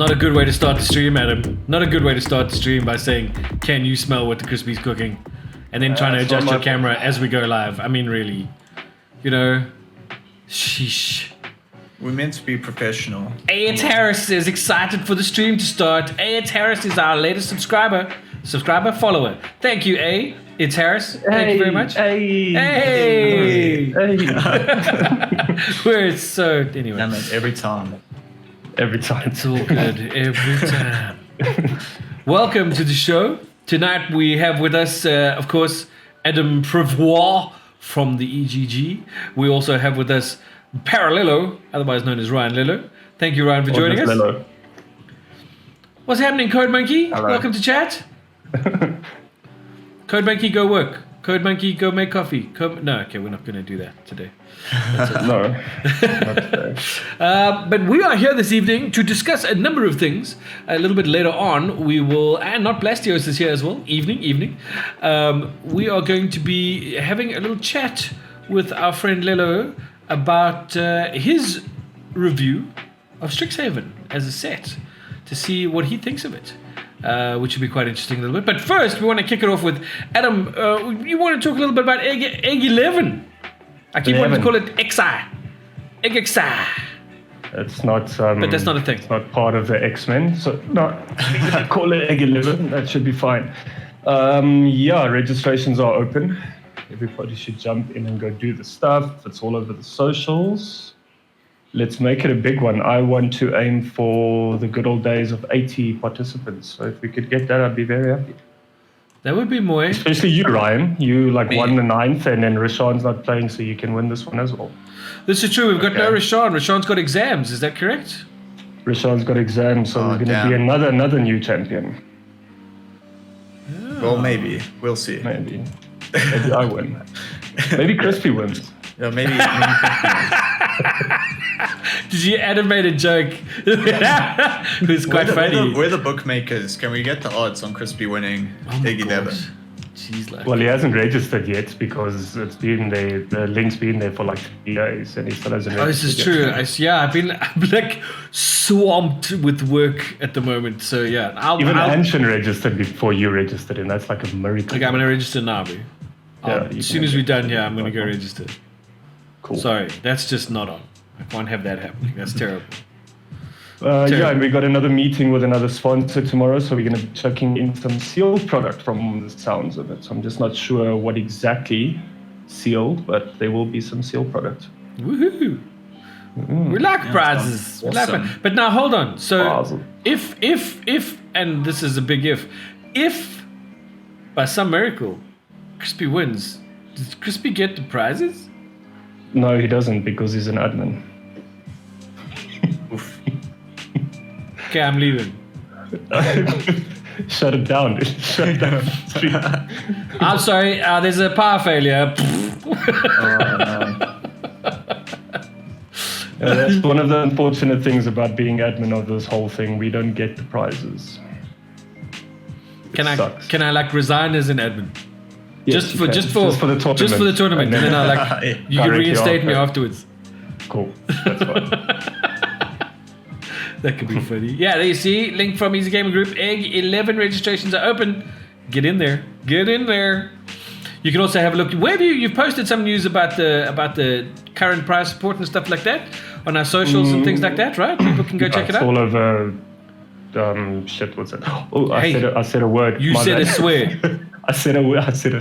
Not a good way to start the stream, Adam. Not a good way to start the stream by saying, "Can you smell what the Crispy's cooking?" And then trying to adjust your camera as we go live. I mean, really, sheesh. We're meant to be professional. A.H. Harris is excited for the stream to start. A.H. Harris is our latest subscriber, follower. Thank you, A. It's Harris. Thank you very much. Hey. We're so anyway. Damn it, every time. It's all good. Every time. Welcome to the show. Tonight we have with us, of course, Adam Prevost from the EGG. We also have with us ParaLello, otherwise known as Ryan Lello. Thank you, Ryan, for joining us. Lello. What's happening, Code Monkey? Hello. Welcome to chat. Code Monkey, go work. Code Monkey, go make coffee. No, okay, we're not going to do that today. No, not today. But we are here this evening to discuss a number of things. A little bit later on, we will, and not Blastios is here as well. Evening. We are going to be having a little chat with our friend Lello about his review of Strixhaven as a set, to see what he thinks of it. Which would be quite interesting a little bit. But first, we want to kick it off with Adam. You want to talk a little bit about Egg 11? I keep wanting to call it XI. Egg XI. It's not. But that's not a thing. It's not part of the X-Men, so no. Call it Egg 11. That should be fine. Registrations are open. Everybody should jump in and go do the stuff. It's all over the socials. Let's make it a big one. I want to aim for the good old days of 80 participants. So if we could get that, I'd be very happy. That would be more. Especially you, Ryan. You won the 9th, and then Rashawn's not playing, so you can win this one as well. This is true. We've got no Rashawn. Rashawn's got exams. Is that correct? Rashawn's got exams, so there's going to be another new champion. Oh. Well, maybe. We'll see. Maybe I win. Maybe Crispy wins. Yeah, maybe Did you animate a joke? It was quite funny. We're the bookmakers. Can we get the odds on Crispy winning Egg 11? Jeez, well, he hasn't registered yet because it's been there. The link's been there for 3 days, and he still hasn't registered. Oh, this is true. I'm like swamped with work at the moment. So yeah, Even Anshin registered before you registered, and that's like a miracle. Okay, I'm gonna register now, bro. As soon as we're done here, I'm gonna go register. Cool. Sorry, that's just not on. I can't have that happening. That's terrible. And we got another meeting with another sponsor tomorrow, so we're going to be checking in some sealed product from the sounds of it. So I'm just not sure what exactly sealed, but there will be some sealed product. Woohoo! We like prizes. Awesome. But now hold on. So Awesome. if, and this is a big if by some miracle Crispy wins, does Crispy get the prizes? No, he doesn't, because he's an admin. Oof. Okay, I'm leaving. Shut it down. Shut down. I'm sorry, there's a power failure. That's one of the unfortunate things about being admin of this whole thing. We don't get the prizes. Can I resign as an admin? Yes, just for the tournament. Just for the tournament. And then you can reinstate me afterwards. Cool. That's fine. That could be funny. Yeah, there you see. Link from Easy Gaming Group. Egg 11 registrations are open. Get in there. You can also have a look. Where have you've posted some news about the current prize support and stuff like that on our socials and things like that, right? People can go check it out. It's all over. What's it? Oh, I said a word. You said a swear. I said a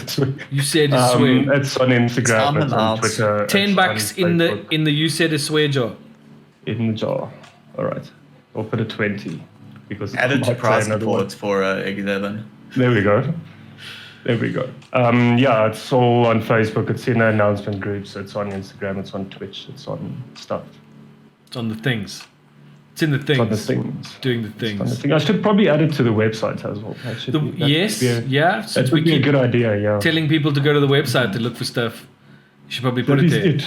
swear. You said a swear. It's on Instagram. It's on Twitter. $10 in the you said a swear jar. In the jar. All right. I'll put a 20 because added to prize reports for Egg 11. There we go. It's all on Facebook. It's in the announcement groups. It's on Instagram. It's on Twitch. It's on stuff. It's on the things. It's in the things. It's on the things. Doing the things. I should probably add it to the website as well. Since would be a good idea. Yeah. Telling people to go to the website to look for stuff. You should probably put it there.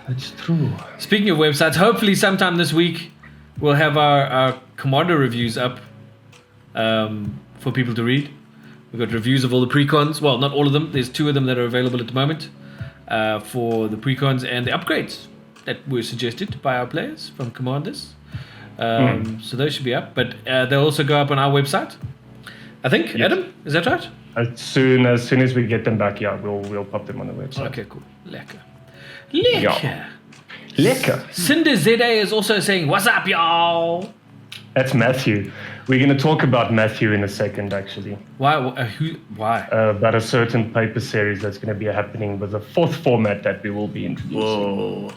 It's true. Speaking of websites, hopefully sometime this week we'll have our Commander reviews up for people to read. We've got reviews of all the precons. Well, not all of them. There's 2 of them that are available at the moment for the precons and the upgrades that were suggested by our players from Commanders. So those should be up, but they'll also go up on our website. I think, Yes. Adam, is that right? As soon as we get them back, we'll pop them on the website. Okay, cool. Lekker. Lekker. Yeah. Lekker. Cinder ZA is also saying, what's up, y'all? That's Matthew. We're going to talk about Matthew in a second, actually. Why? Why? About a certain paper series that's going to be happening with a fourth format that we will be introducing. Whoa.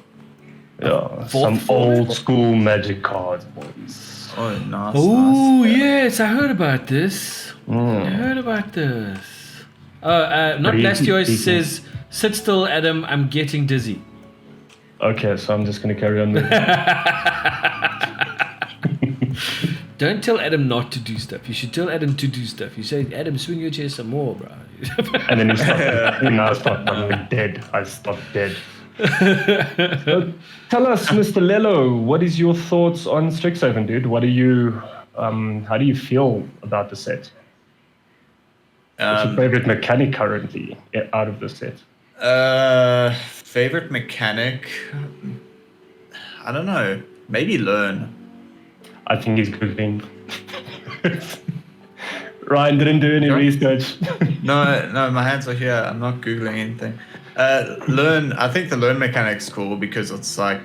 Yeah, Fourth some format? old school Magic cards, boys. Oh, nice. Oh, nice. yes, I heard about this. I heard about this. Not But he- Blastiois he- says, sit still, Adam, I'm getting dizzy. Okay, so I'm just going to carry on with Don't tell Adam not to do stuff. You should tell Adam to do stuff. You say, Adam, swing your chair some more, bro. And then he stopped. And I stopped. I'm dead. I stopped dead. So tell us, Mr. Lello, what is your thoughts on Strixhaven, dude? What are you? How do you feel about the set? What's your favorite mechanic currently out of the set? Favorite mechanic? I don't know. Maybe learn. I think he's Googling. Ryan didn't do any Sure. research. No, my hands are here. I'm not Googling anything. Learn. I think the learn mechanic's cool because it's like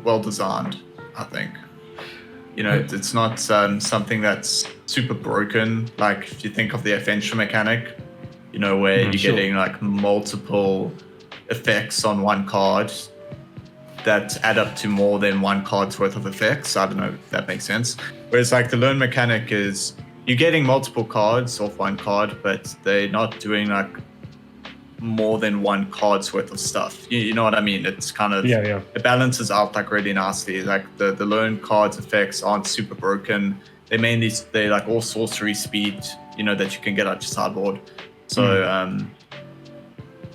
well designed. I think. It's not something that's super broken. Like if you think of the adventure mechanic, where you're Sure. getting like multiple effects on one card that add up to more than one card's worth of effects. I don't know if that makes sense. Whereas like the learn mechanic is you're getting multiple cards off one card, but they're not doing like more than one card's worth of stuff. You know what I mean? It's kind of Yeah. it balances out like really nicely. Like the learn cards effects aren't super broken. They're like all sorcery speed, that you can get out your sideboard. So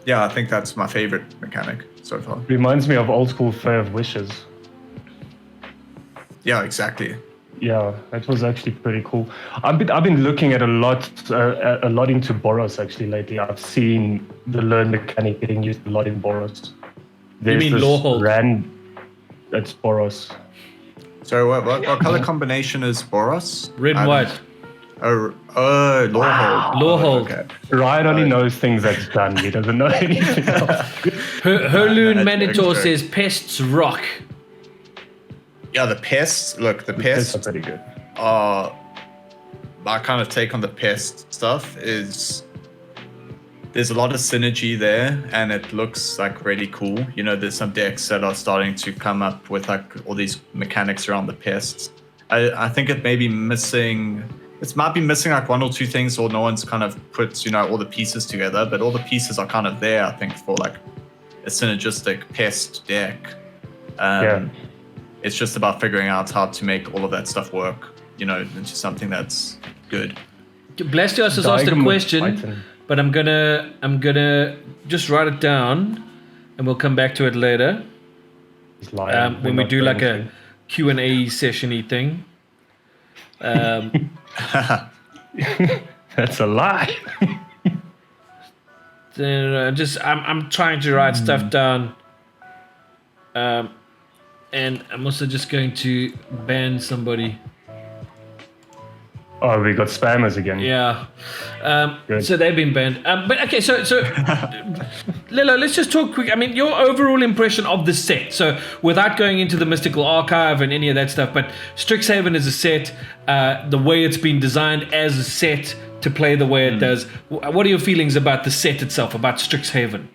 I think that's my favorite mechanic so far. Reminds me of old school Fair of Wishes. Yeah, exactly. Yeah, that was actually pretty cool. I've been looking at a lot into Boros actually lately. I've seen the learn mechanic getting used a lot in Boros. There's mean this Lawhold? That's Boros. So what color combination is Boros? Red and white. Lawhold. Lawhold. Okay. Ryan only knows things that's done. He doesn't know anything else. Herloon That's Manitor correct. says, pests rock. Yeah, the pests. Look, the That's pests pretty good. are. My kind of take on the pest stuff is there's a lot of synergy there, and it looks like really cool. There's some decks that are starting to come up with like all these mechanics around the pests. I think it may be missing. It might be missing like one or two things, or no one's kind of put all the pieces together. But all the pieces are kind of there, I think, for like a synergistic pest deck. It's just about figuring out how to make all of that stuff work, into something that's good. Blastios has asked a Diagram of question, Titan. but I'm gonna just write it down, and we'll come back to it later He's lying. when we do like a Q&A session-y thing. That's a lie. Then I'm trying to write stuff down, and I'm also just going to ban somebody. Oh, we got spammers again. Yeah. Good. So they've been banned. But okay, so Lello, let's just talk quick. I mean, your overall impression of the set. So without going into the Mystical Archive and any of that stuff, but Strixhaven is a set, the way it's been designed as a set to play the way it does. What are your feelings about the set itself, about Strixhaven,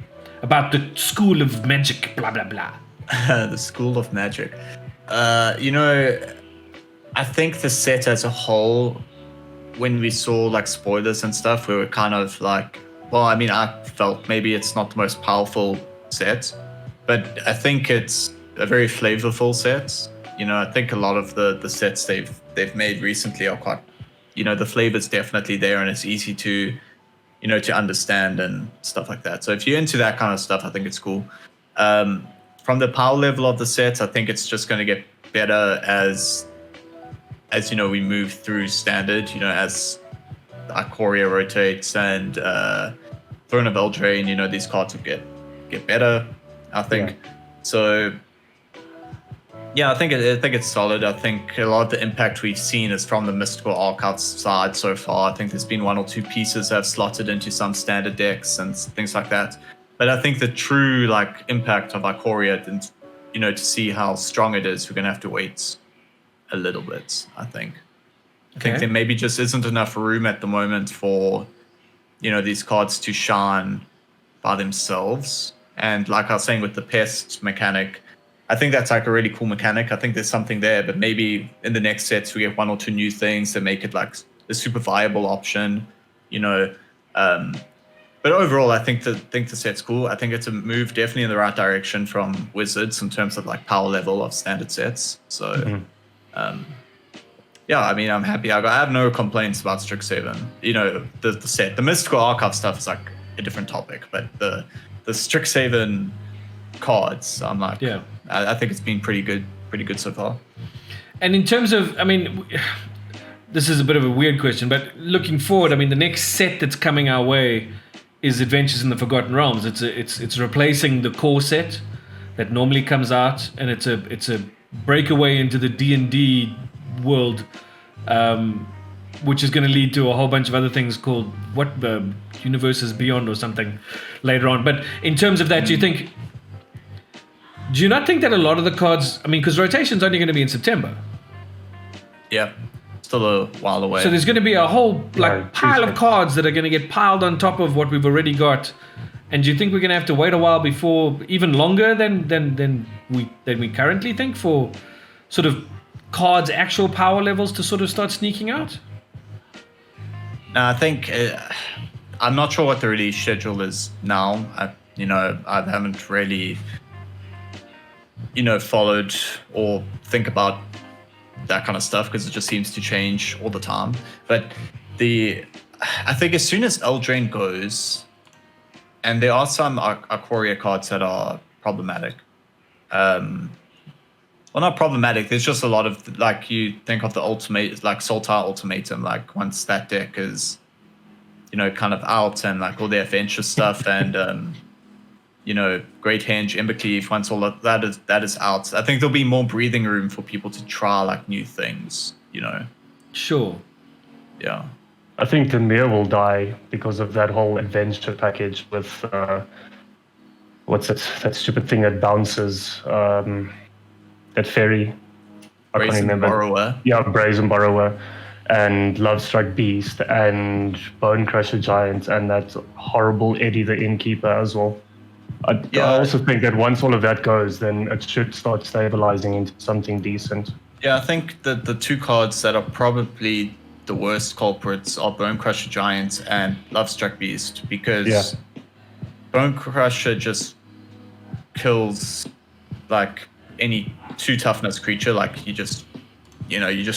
about the School of Magic, blah, blah, blah? The School of Magic. I think the set as a whole, when we saw like spoilers and stuff, we were kind of like, I felt maybe it's not the most powerful set, but I think it's a very flavorful set. I think a lot of the sets they've made recently are quite, the flavor's definitely there, and it's easy to, to understand and stuff like that. So if you're into that kind of stuff, I think it's cool. From the power level of the set, I think it's just going to get better as we move through standard, as Ikoria rotates and Throne of Eldraine, these cards will get better, I think. Yeah. So Yeah, I think it's solid. I think a lot of the impact we've seen is from the Mystical Archives side so far. I think there's been one or two pieces that have slotted into some standard decks and things like that. But I think the true like impact of Ikoria, and to see how strong it is, we're gonna have to wait a little bit. I think there maybe just isn't enough room at the moment for these cards to shine by themselves. And like I was saying with the pest mechanic, I think that's like a really cool mechanic. I think there's something there, but maybe in the next sets we get one or two new things that make it like a super viable option, But overall, I think the set's cool. I think it's a move definitely in the right direction from Wizards in terms of like power level of standard sets. So, yeah, I mean, I'm happy. I have no complaints about Strixhaven. The set, the Mystical Archive stuff is like a different topic, but the Strixhaven cards, I'm like, yeah. I think it's been pretty good so far. And in terms of, I mean, this is a bit of a weird question, but looking forward, I mean, the next set that's coming our way is Adventures in the Forgotten Realms. It's replacing the core set that normally comes out, and it's a breakaway into the D&D world, which is going to lead to a whole bunch of other things called the Universes Beyond or something later on. But in terms of that, do you not think that a lot of the cards, I mean, because rotation's only going to be in September. Yeah, still a while away. So there's going to be a whole pile of cards that are going to get piled on top of what we've already got. And do you think we're going to have to wait a while before, even longer than we currently think, for sort of cards' actual power levels to sort of start sneaking out? No, I think I'm not sure what the release schedule is now. I haven't really followed or think about that kind of stuff because it just seems to change all the time. But I think as soon as Eldraine goes, and there are some Ikoria cards that are problematic. Well, not problematic. There's just a lot of, like, you think of the ultimate, like Sultai Ultimatum, like once that deck is, kind of out, and like all the adventure stuff and Great Henge, Embercleave, once all of that is out, I think there'll be more breathing room for people to try like new things, Sure. Yeah. I think Demir will die because of that whole adventure package with what's that stupid thing that bounces, that fairy. I can't Brazen remember. Borrower. Yeah, Brazen Borrower, and Lovestruck Beast, and Bone Crusher Giant, and that horrible Eddie the Innkeeper as well. I also think that once all of that goes, then it should start stabilizing into something decent. Yeah, I think that the two cards that are probably the worst culprits are Bone Crusher Giant and Lovestruck Beast, because Bone Crusher just kills like any 2 toughness creature. Like you just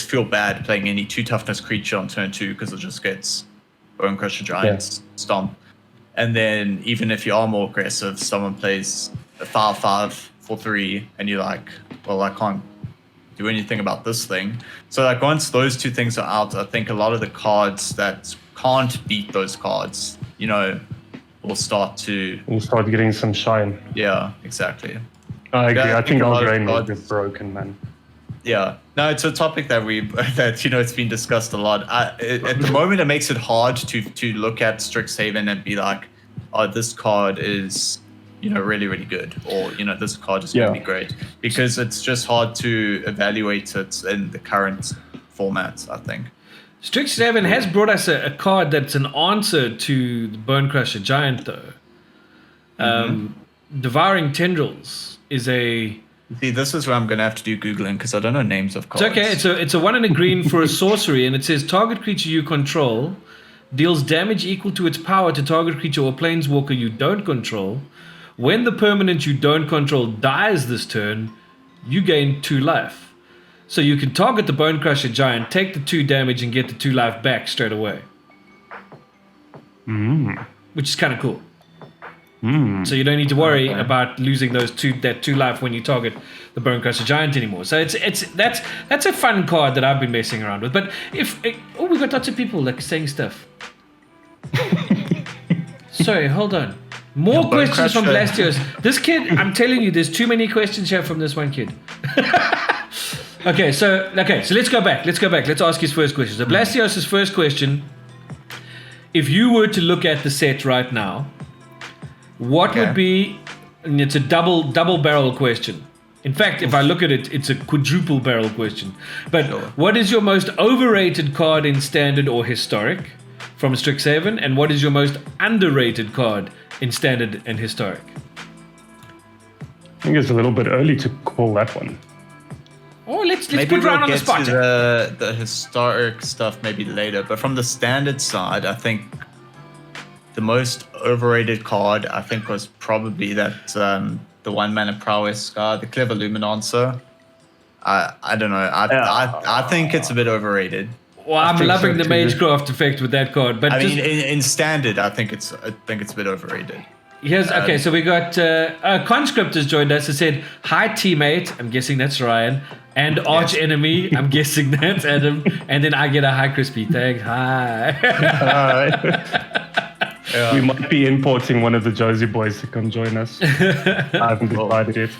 feel bad playing any 2 toughness creature on turn 2 because it just gets Bone Crusher Giant stomp. And then even if you are more aggressive, someone plays a 5/5 for 3, and you're like, well, I can't do anything about this thing. So like once those 2 things are out, I think a lot of the cards that can't beat those cards, will start getting some shine. Yeah, exactly. I agree. Yeah, I think Eldraine will get broken, man. Yeah, no, it's a topic that it's been discussed a lot. At the moment, it makes it hard to look at Strixhaven and be like, oh, this card is really, really good, or this card is going to be great, because it's just hard to evaluate it in the current format, I think. Strixhaven has brought us a card that's an answer to the Bone Crusher Giant, though. Devouring Tendrils is a... See, this is where I'm going to have to do Googling, because I don't know names of cards. It's okay. It's a 1 and a green for a sorcery, and it says target creature you control deals damage equal to its power to target creature or planeswalker you don't control. When the permanent you don't control dies this turn, you gain 2 life. So you can target the Bone Crusher Giant, take the 2 damage, and get the 2 life back straight away. Which is kind of cool. So you don't need to worry about losing that 2 life when you target the Bone Crusher Giant anymore. So that's a fun card that I've been messing around with. But we've got lots of people like saying stuff. Sorry, hold on. More Bone questions from Crusher. Blastios. This kid, I'm telling you, there's too many questions here from this one kid. Okay, so let's go back. Let's ask his first question. So Blastios' first question: if you were to look at the set right now, what would be? And it's a double barrel question. In fact, if I look at it, it's a quadruple barrel question. But what is your most overrated card in Standard or Historic from Strixhaven, and what is your most underrated card in Standard and Historic? I think it's a little bit early to call that one. Oh, let's Maybe put Ryan on the get spot. to the historic stuff maybe later. But from the Standard side, I think the most overrated card, I think, was probably that the 1-mana prowess card, the Clever Luminancer. I don't know. I think it's a bit overrated. Well, I'm loving the too. Magecraft effect with that card. But I just, mean, in Standard, I think it's a bit overrated. here's okay. So we got Conscript has joined us. It said, "Hi, teammate." I'm guessing that's Ryan. And arch enemy. I'm guessing that's Adam. And then I get a hi, Crispy. Thanks. Hi. We might be importing one of the Josie boys to come join us. I haven't decided yet.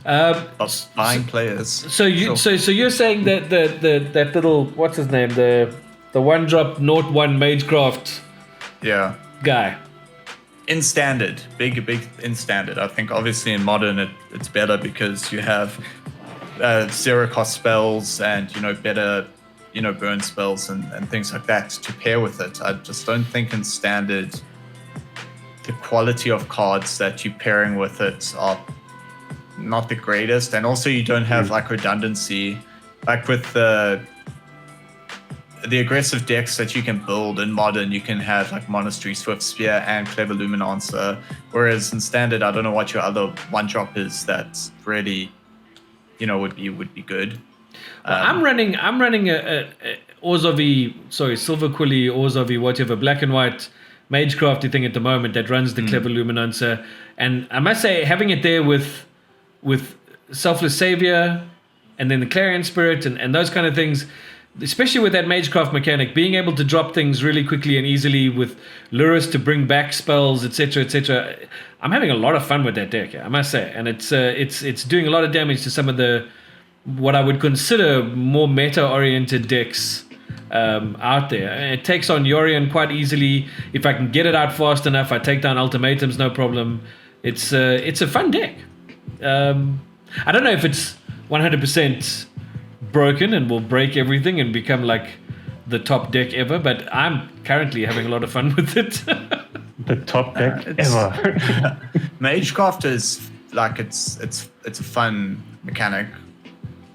Of buying players. So you so you're saying that that little, what's his name, the 1-drop 0-1 Magecraft Yeah. guy. In Standard, big in Standard. I think obviously in Modern it's better because you have zero cost spells and better burn spells and things like that to pair with it. I just don't think in Standard the quality of cards that you're pairing with it are not the greatest, and also you don't have like redundancy, like with the aggressive decks that you can build in Modern. You can have like Monastery, Swift Spear, and Clever Luminancer, whereas in Standard, I don't know what your other 1-drop is that really would be good. I'm running a Orzovi, Silver Quilly, Orzovi, whatever, black and white Magecrafty thing at the moment that runs the Clever Luminancer, and I must say having it there with Selfless Savior and then the Clarion Spirit and those kind of things, especially with that Magecraft mechanic, being able to drop things really quickly and easily with Luris to bring back spells, etc. I'm having a lot of fun with that deck, I must say, and it's doing a lot of damage to some of the what I would consider more meta-oriented decks out there. It takes on Yorion quite easily. If I can get it out fast enough, I take down ultimatums, no problem. It's a fun deck. I don't know if it's 100% broken and will break everything and become like the top deck ever, but I'm currently having a lot of fun with it. The top deck ever. Magecraft is like it's a fun mechanic.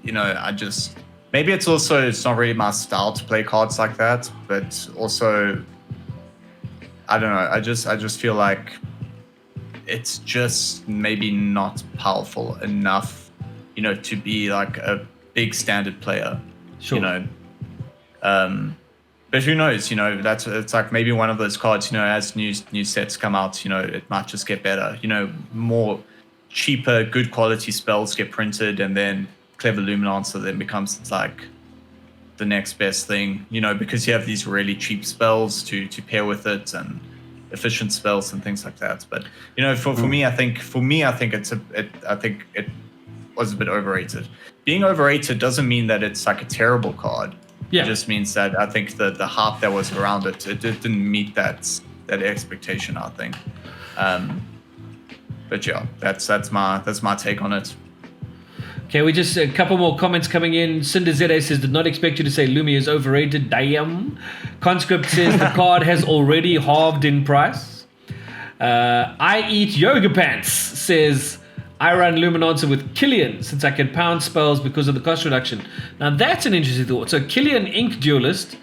Maybe it's not really my style to play cards like that, but also I don't know. I just feel like it's just maybe not powerful enough, to be like a big Standard player. Sure. But who knows? It's like maybe one of those cards. As new sets come out, it might just get better. More cheaper, good quality spells get printed, and then Clever Luminancer then becomes like the next best thing. Because you have these really cheap spells to pair with it and efficient spells and things like that. But for me, I think it was a bit overrated. Being overrated doesn't mean that it's like a terrible card. Yeah. It just means that I think the hype that was around it didn't meet that expectation, I think. But yeah, that's my take on it. Okay, we just a couple more comments coming in. Cinder ZA says, did not expect you to say Lumi is overrated. Damn. Conscript says the card has already halved in price. I Eat Yoga Pants says, I run Luminancer with Killian since I can pound spells because of the cost reduction. Now that's an interesting thought. So Killian Ink Duelist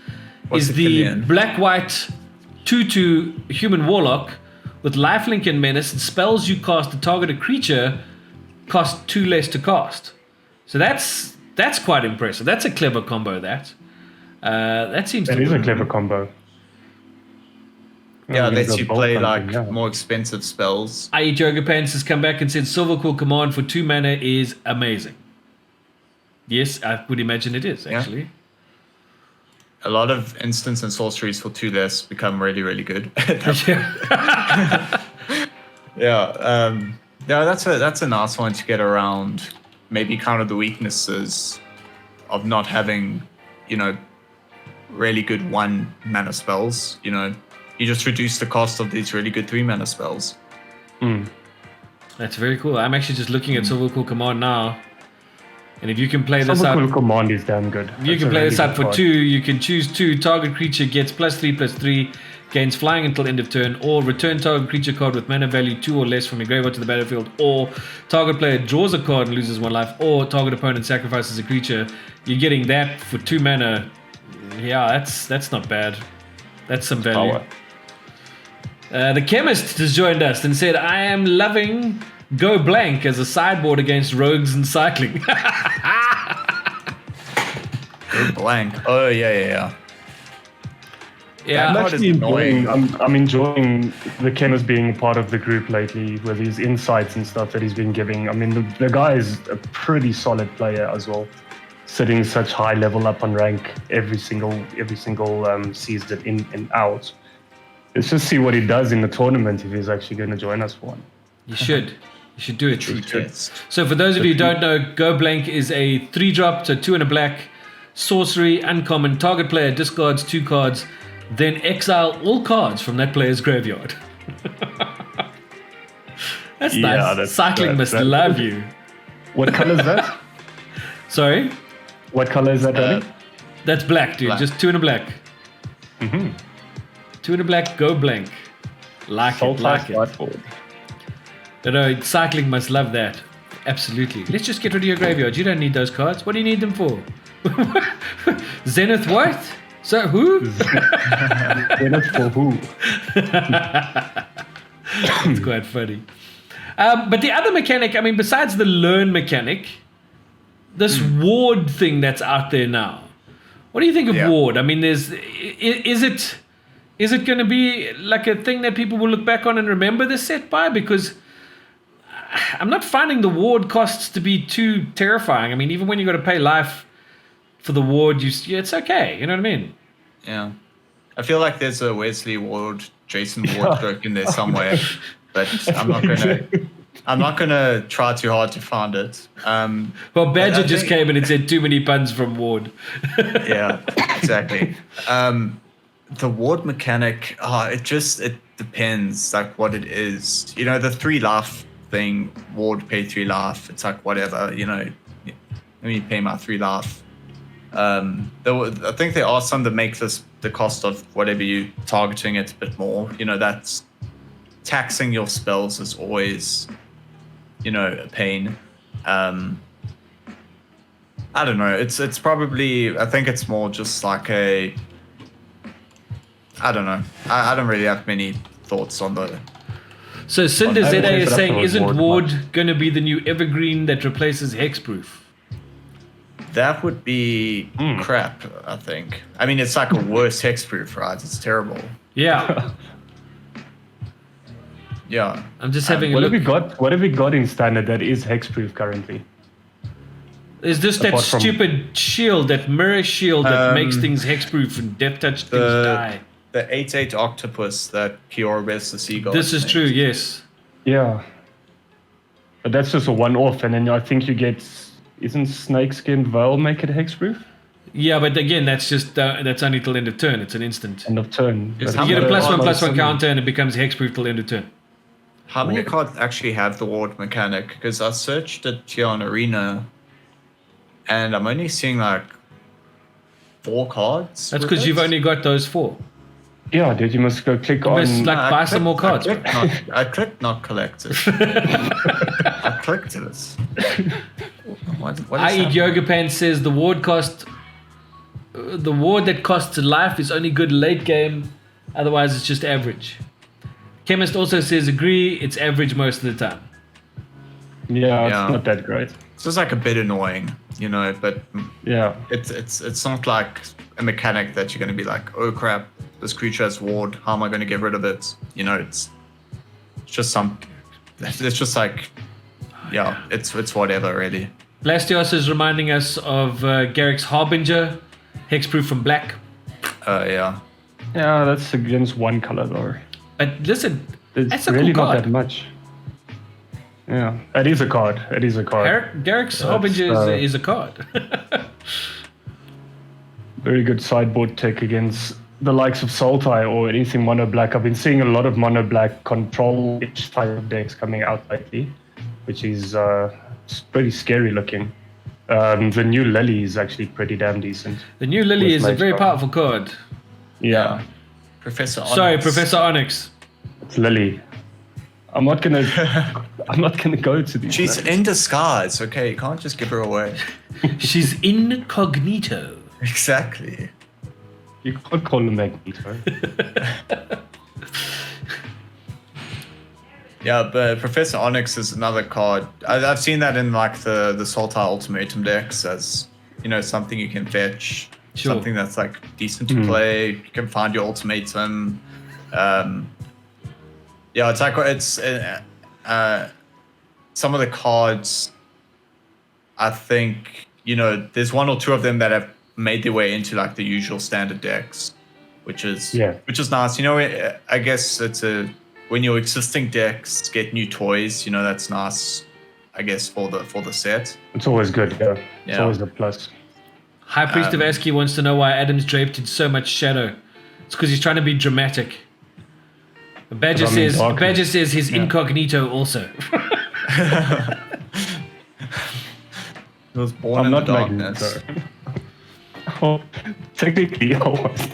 is the Killian? black-white 2/2 human warlock with lifelink and menace, and spells you cast to target a creature cost 2 less to cast. So that's quite impressive. That's a clever combo. That seems. That is a clever combo. Yeah, it Maybe lets the you bolt play something, like yeah. more expensive spells. I Eat Yoga Pants has come back and said Silver Quill Command for 2 mana is amazing. Yes, I would imagine it is actually. A lot of instants and sorceries for 2 less become really, really good. Yeah, that's a nice one to get around. Maybe kind of the weaknesses of not having, really good 1 mana spells. You just reduce the cost of these really good 3 mana spells. That's very cool. I'm actually just looking at Silver Cool Command now. And if you can play this out, Cool Command is damn good. You can play this out for 2. You can choose 2. Target creature gets +3/+3, gains flying until end of turn, or return target creature card with mana value 2 or less from your graveyard to the battlefield, or target player draws a card and loses 1 life, or target opponent sacrifices a creature. You're getting that for 2 mana. Yeah, that's not bad. That's some value. Power. Oh, The chemist has joined us and said, I am loving Go Blank as a sideboard against rogues and cycling. Go Blank. Oh, yeah. Yeah, I'm That actually is annoying. enjoying. I'm enjoying the chemist being part of the group lately with his insights and stuff that he's been giving. I mean, the guy is a pretty solid player as well, sitting such high level up on rank every single season in and out. Let's just see what he does in the tournament if he's actually going to join us for one. you should. You should do it. True test. So for those of you who don't know, Go Blank is a 3-drop, so 2 and a black, sorcery, uncommon. Target player discards 2 cards, then exile all cards from that player's graveyard. That's nice. that's- Cycling that- must that- love you. What color is that? Sorry? What color is that, Danny? That's black, dude. Black. Just 2 and a black. 2 and a black, Go Blank. Like it, like it. Sideboard. No, cycling must love that. Absolutely. Let's just get rid of your graveyard. You don't need those cards. What do you need them for? Zenith what? So who? Zenith for who? It's quite funny. But the other mechanic, I mean, besides the learn mechanic, this ward thing that's out there now. What do you think of Yeah. ward? I mean, is it going to be like a thing that people will look back on and remember this set by? Because I'm not finding the ward costs to be too terrifying. I mean, even when you got to pay life for the ward, it's okay. You know what I mean? Yeah. I feel like there's a Wesley Ward, Jason Ward joke in there somewhere, but I'm not gonna try too hard to find it. Well, Badger I just think- came in and said too many puns from ward. Yeah, exactly. The ward mechanic, it depends like what it is. The 3 life thing, ward pay 3 life. It's like whatever, let me pay my 3 life. I think there are some that make the cost of whatever you targeting it a bit more. That's taxing your spells is always, a pain. I don't know. It's probably, I think it's more just like I don't know. I don't really have many thoughts on the. So Cinder I ZA haven't is set up saying, for isn't ward ward much. going to be the new evergreen that replaces hexproof? That would be crap, I think. I mean, it's like a worse hexproof, right? It's terrible. Yeah. Yeah. I'm just having a What have we look. got? What have we got in standard that is hexproof currently? Is this that apart from- stupid shield, that mirror shield that makes Um, things hexproof and death touch things the- die? The 8/8 octopus that Kiorbes the seagull. This is made. true, yes. Yeah. But that's just a one-off, and then I think you get. Isn't Snakeskin Veil make it hexproof? Yeah, but again, that's just that's only till end of turn. It's an instant. End of turn. It's But how You get a many- +1/+1 counter and it becomes hexproof till end of turn. How many cards actually have the ward mechanic? Because I searched it here on Arena, and I'm only seeing like 4 cards. That's with because it. you've only got those 4. Yeah, dude, you must go click You on. must, like, I buy some clicked- more cards. I clicked not collected. I clicked it. What is EGGPOD says the ward that costs life is only good late game, otherwise it's just average. Chemist also says agree, it's average most of the time. Yeah, Yeah. it's not that great. It's just like a bit annoying, but Yeah. it's not like a mechanic that you're going to be like, oh crap, this creature has ward. How am I going to get rid of it? It's just it's just like, yeah, it's whatever really. Blastios is reminding us of Garrick's Harbinger, hexproof from black. Yeah. Yeah, that's against one color though. But listen, It's that's a really cool not card. that much. Yeah, it is a card. It is a card. Garrick's Harbinger is a card. Very good sideboard tech against the likes of Sultai or anything mono black. I've been seeing a lot of mono black control-ish type of decks coming out lately, which is pretty scary looking. The new Lily is actually pretty damn decent. The new Lily is a very powerful card. Yeah. Professor Onyx. Sorry, Professor Onyx. It's Lily. I'm not gonna go to these. She's names. in disguise, okay? You can't just give her away. She's incognito. Exactly. You can't call them Magneto. Yeah, but Professor Onyx is another card. I've seen that in like the Sultai Ultimatum decks as, you know, something you can fetch. Sure. Something that's like decent to play. You can find your ultimatum. Yeah, it's like some of the cards. I think, you know, there's one or two of them that have made their way into like the usual standard decks, which is nice. You know, I guess it's when your existing decks get new toys, you know, that's nice. I guess for the set. It's always good. Yeah, it's always a plus. High Priest of Aski wants to know why Adam's draped in so much shadow. It's because he's trying to be dramatic. Badger says he's incognito also. He was born in the darkness. Oh, technically, I was.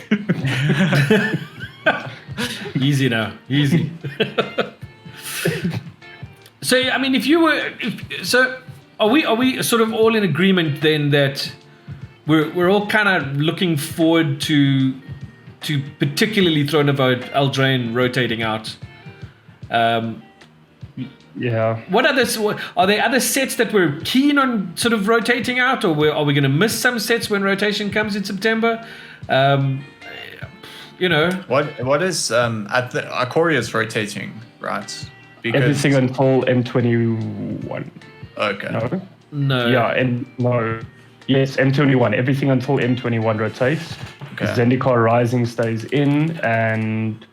Easy now, easy. So I mean, are we sort of all in agreement then that we're all kind of looking forward to particularly throwing about Eldraine rotating out? Yeah. What are there other sets that we're keen on sort of rotating out, or are we going to miss some sets when rotation comes in September? You know, what is at the Ikoria rotating, right? Because everything until M21. Okay. No. Yeah, no. Yes, M21. Everything until M21 rotates. Okay. Zendikar Rising stays in, and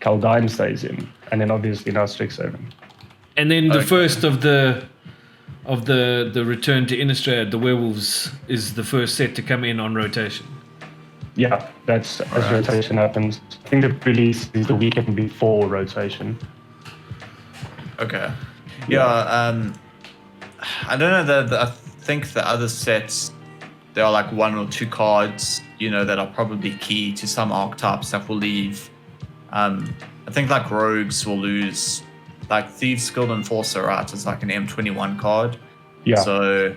Kaldheim stays in, and then obviously now Strixhaven. And then the first of the return to Innistrad, the werewolves, is the first set to come in on rotation. Yeah, that's as rotation happens. I think the release is the weekend before rotation. Okay. Yeah. I don't know. I think the other sets, there are like one or two cards, you know, that are probably key to some archetypes that will leave. I think like rogues will lose. Like Thieves Skilled Enforcer, right? It's like an M21 card. Yeah. So,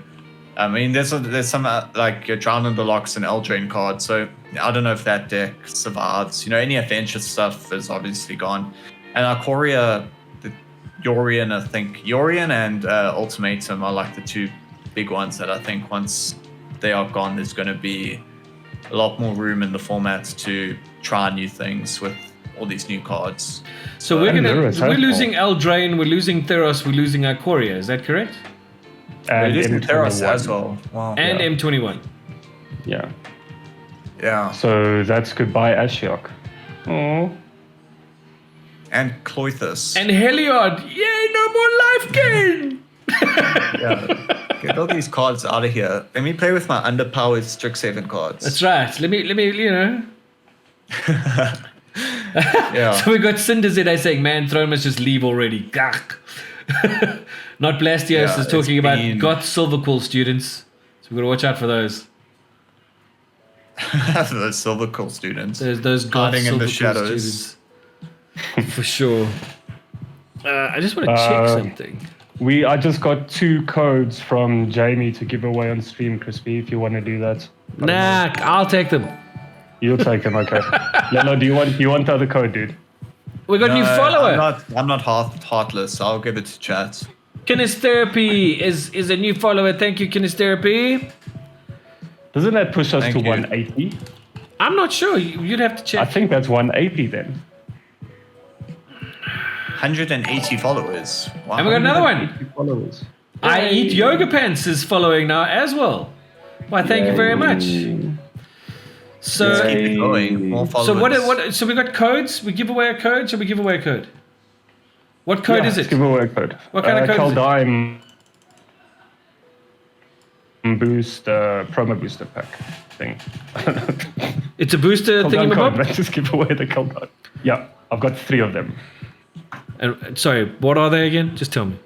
I mean, there's some like your Drown in the Locks and Eldraine card. So I don't know if that deck survives. You know, any adventure stuff is obviously gone. And Ikoria, Yorion, I think Yorion and Ultimatum are like the two big ones that I think once they are gone, there's going to be a lot more room in the format to try new things with all these new cards. So we're losing Eldraine, we're losing Theros, we're losing Ikoria. Is that correct? And And losing Theros M21 as well. Wow. And M21. Yeah. Yeah. So that's goodbye Ashiok. Oh. And Cloithus. And Heliod. Yay, no more life gain! Yeah. Get all these cards out of here. Let me play with my underpowered Strixhaven cards. That's right. Let me, you know. Yeah. So we got Cinderzed saying, man, Throne must just leave already. Gah. Not Blastios is talking about Goth Silverquill students. So we've got to watch out for those. Those Silverquill students. Those Goth hiding in the Silverquill shadows. students. For sure. I just want to check something. I just got 2 codes from Jamie to give away on stream, Crispy, if you want to do that. Nah, I'll take them. You'll take them, okay. Lello, do you want the other code, dude? We got a new follower. I'm not heartless. I'll give it to chat. Kinestherapy is a new follower. Thank you, Kinestherapy. Doesn't that push us Thank to you. 180? I'm not sure. You'd have to I check. think that's 180 then. 180 followers. Wow. And we got another one. 180 followers. I Eat Yoga Pants is following now as well. Why, thank you very much. So, Let's keep it going. More followers. So we got codes. We give away a code. Should we give away a code? What code is Let's it? give away a code. What kind of code is it? Kaldheim promo booster pack thing. It's a booster Kaldheim code. thingamabob? Let's just give away the Kaldheim. Yeah, I've got 3 of them. And sorry, what are they again? Just tell me.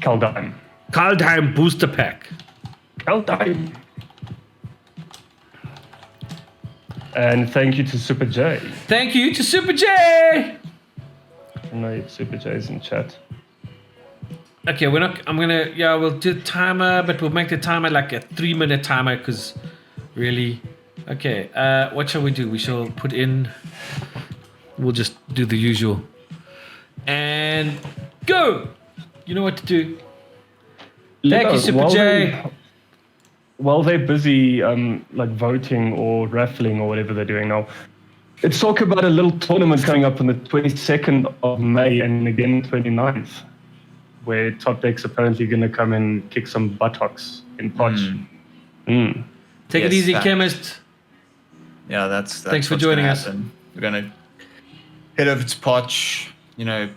Kaldheim. Kaldheim booster pack. Kaldheim. And thank you to Super J. Thank you to Super J. I know Super J's in chat. Okay, we'll do timer, but we'll make the timer like a 3-minute timer because really, okay, what shall we do? We shall put in, we'll just do the usual. And go! You know what to do. Thank you, Super J. While they're busy like voting or raffling or whatever they're doing now, let's talk about a little tournament coming up on the 22nd of May and again 29th, where Top Deck's apparently going to come and kick some buttocks in Poch. Take it easy, chemist. Yeah, that's Thanks for what's joining gonna us. happen. We're gonna head over to Poch, you know,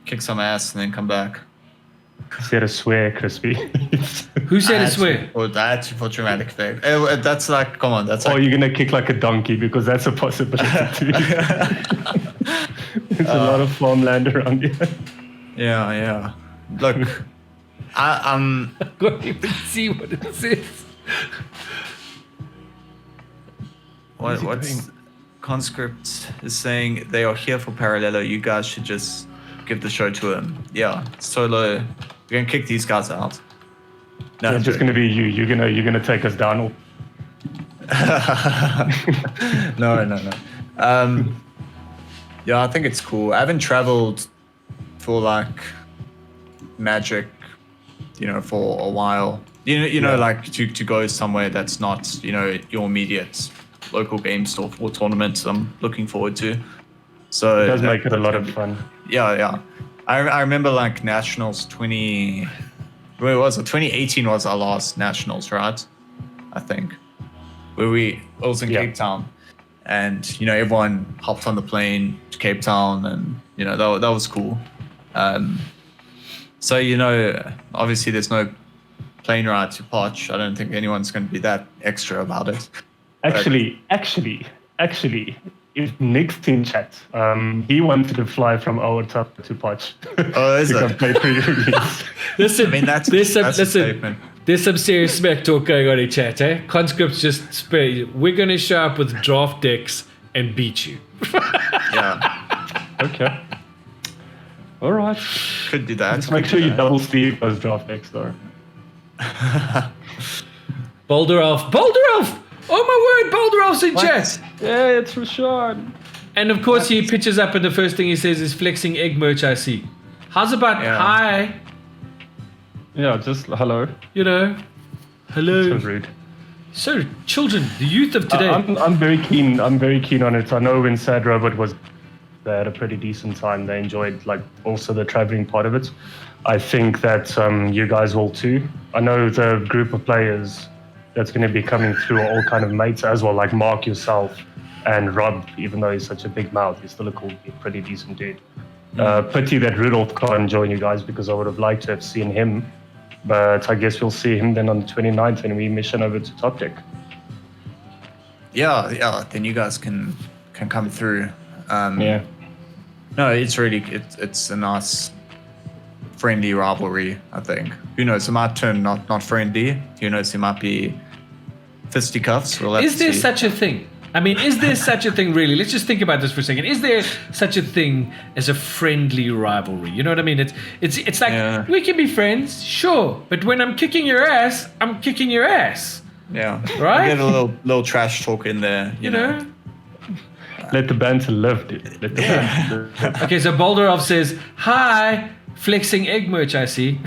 kick some ass and then come back. Said a swear, Crispy. Who said a swear? Or that for dramatic effect. That's like, come on, that's Or like. you're going to kick like a donkey because that's a possibility too. There's a lot of farmland around here. Yeah. Look, I'm. I can't even see what it says. What's Conscript is saying? They are here for ParaLello. You guys should just give the show to him. Yeah, Solo. We're gonna kick these guys out. No, It's just going to be you. You're gonna take us down. No. Yeah, I think it's cool. I haven't traveled for like Magic, you know, for a while. You know, like to go somewhere that's not, you know, your immediate local game store or tournament. I'm looking forward to. So It does make it a lot of fun. Yeah. I remember like Nationals 2018 was our last Nationals, right? I think. Where it was in Cape Town. And, you know, everyone hopped on the plane to Cape Town and, you know, that was cool. So, you know, obviously there's no plane ride to Poch. I don't think anyone's going to be that extra about it. Actually, if Nick's in chat, he wanted to fly from our top to Poch. Oh, is to it? come play pre-release. Listen, I mean, that's a statement. There's some serious smack talk going on in chat, eh? Conscripts just spray. We're going to show up with draft decks and beat you. Yeah. Okay. All right. Could do that. Just make sure you double Steve those draft decks, though. Boulder Elf! Oh my word, Boulder Elf's in chat! Yeah, it's Rashad. And of course he pitches up and the first thing he says is flexing egg merch I see. How's about hi? Yeah, just hello. You know, hello. So rude. So, children, the youth of today. I'm very keen. I'm very keen on it. I know when Sad Robot was, they had a pretty decent time. They enjoyed like also the traveling part of it. I think that you guys will too. I know the group of players that's going to be coming through are all kind of mates as well, like Mark, yourself, and Rob. Even though he's such a big mouth, he's still a cool, pretty decent dude. Pity that Rudolph can't join you guys because I would have liked to have seen him. But I guess we'll see him then on the 29th when we mission over to Top Deck. Yeah. Then you guys can come through. Yeah. No, it's really it's a nice, friendly rivalry. I think. Who knows? It might turn not friendly. Who knows? It might be fisticuffs. We'll have Is to there see. such a thing? I mean, is there such a thing really? Let's just think about this for a second. Is there such a thing as a friendly rivalry? You know what I mean? It's like we can be friends, sure, but when I'm kicking your ass, I'm kicking your ass. Yeah. Right? Get a little trash talk in there. You know. Let the banter live, dude. Let the banter live. Okay, so Boulderov says, hi, flexing egg merch, I see.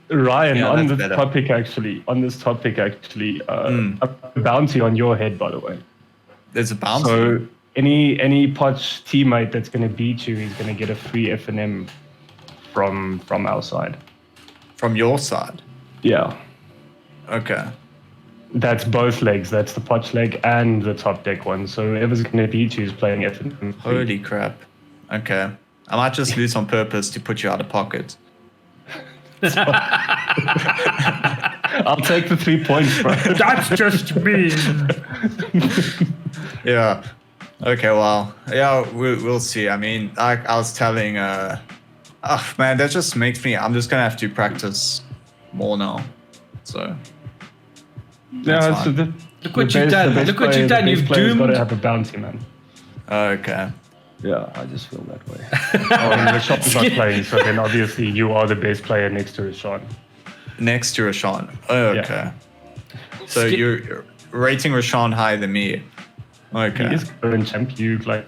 Ryan, Yeah, on that's this better. topic, a bounty on your head, by the way. There's a bounce. So any Poch teammate that's going to beat you is going to get a free F&M from our side. From your side. Yeah. Okay. That's both legs. That's the potch leg and the top deck one. So whoever's going to beat you is playing F&3. Holy crap. Okay. I might just lose on purpose to put you out of pocket. I'll take the 3 points, bro. That's just me. Yeah. Okay, well, yeah, we'll see. I mean, I was telling, oh man, that just makes me, I'm just going to have to practice more now. So, Yeah, That's so fine. Look what you've done. Look what you've done. You've got to doomed. have a bounty, man. Okay. Yeah, I just feel that way. And Rashawn's not playing, so then obviously you are the best player next to Rashawn. Next to Rashawn. Oh, Yeah. okay. So you're rating Rashawn higher than me. Okay. He is current champ. You like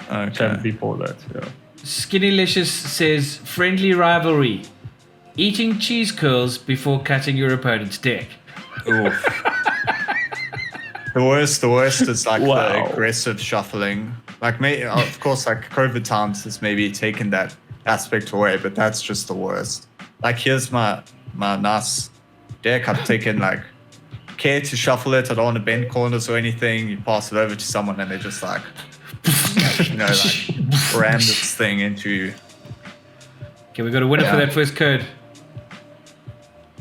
champ Okay. before that. Yeah. Skinnylicious says, friendly rivalry. Eating cheese curls before cutting your opponent's deck. Oof. The worst is like Wow. the aggressive shuffling. Like, of course, like COVID times has maybe taken that aspect away, but that's just the worst. Like, here's my nice deck. I've taken like care to shuffle it. I don't want to bend corners or anything. You pass it over to someone and they just like, like ram this thing into. Okay, we got a winner for Yeah. that first code.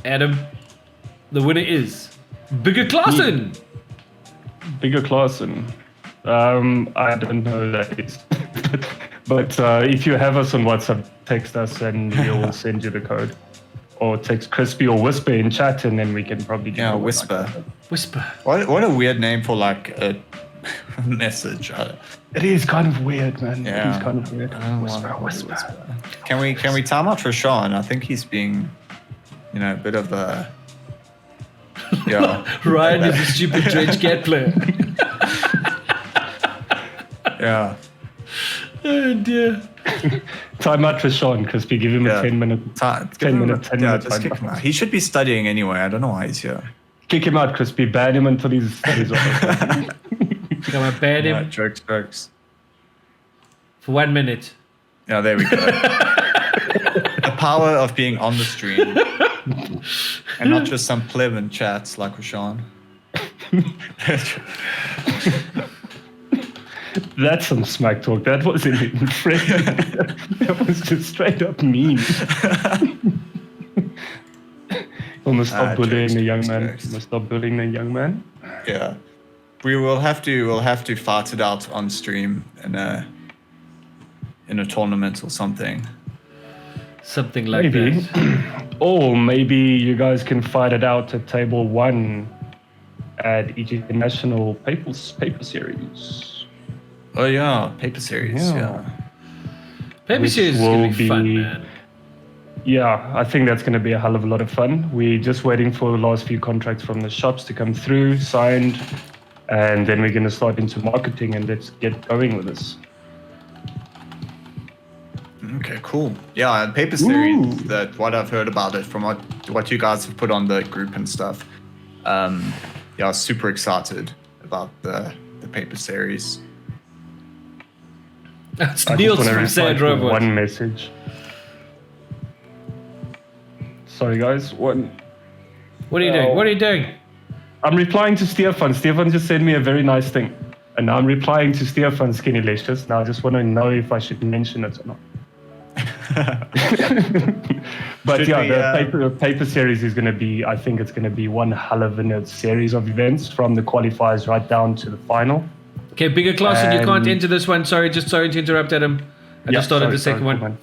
Adam, the winner is Bigger Clausen. Bigger Clausen. I don't know who that is. but if you have us on WhatsApp, text us and we'll send you the code. Or text Crispy or Whisper in chat and then we can probably get Yeah, a win Whisper. like that. Whisper. What a weird name for like a message. It is kind of weird, man. Yeah. It is kind of weird. I don't Whisper, want- whisper. Can we time out for Sean? I think he's being, a bit of a. Yeah. Ryan is a stupid dredge cat player. Yeah. Oh dear. Time out for Sean, Crispy. Give him Yeah. a 10 minute. 10 minute just time. kick him out. He should be studying anyway. I don't know why he's here. Kick him out, Crispy. Ban him until he's over. Think I might ban him Yeah, jokes. for 1 minute. Yeah, there we go. The power of being on the stream. And not just some pleasant chats like Rashawn. That's some smack talk. That wasn't even friendly. That was just straight up mean. Almost stop bullying jokes, the young jokes, man. jokes. Almost stop bullying the young man. Yeah. We'll have to fight it out on stream in a tournament or something. Something like Maybe. that. Or maybe you guys can fight it out at table 1 at EGGPOD National Paper Series. Oh yeah, paper series. Yeah. Paper Which series is will going to be fun, be- man. Yeah, I think that's going to be a hell of a lot of fun. We're just waiting for the last few contracts from the shops to come through, signed, and then we're going to start into marketing and let's get going with this. Okay, cool. Yeah, and paper series. Ooh. That what I've heard about it from what you guys have put on the group and stuff. Yeah, super excited about the paper series. That's I Niels just from want to Sad reply to Robot. one message. Sorry, guys. One. What are you doing? What are you doing? I'm replying to Stefan. Stefan just sent me a very nice thing. And now I'm replying to Stefan Skinny Licious. Now I just want to know if I should mention it or not. But Should yeah, we, the paper series is going to be, I think it's going to be one hell of a series of events from the qualifiers right down to the final. Okay, Bigger Clausen, you can't And- enter this one. Sorry to interrupt, Adam. I just started sorry, the second sorry, one.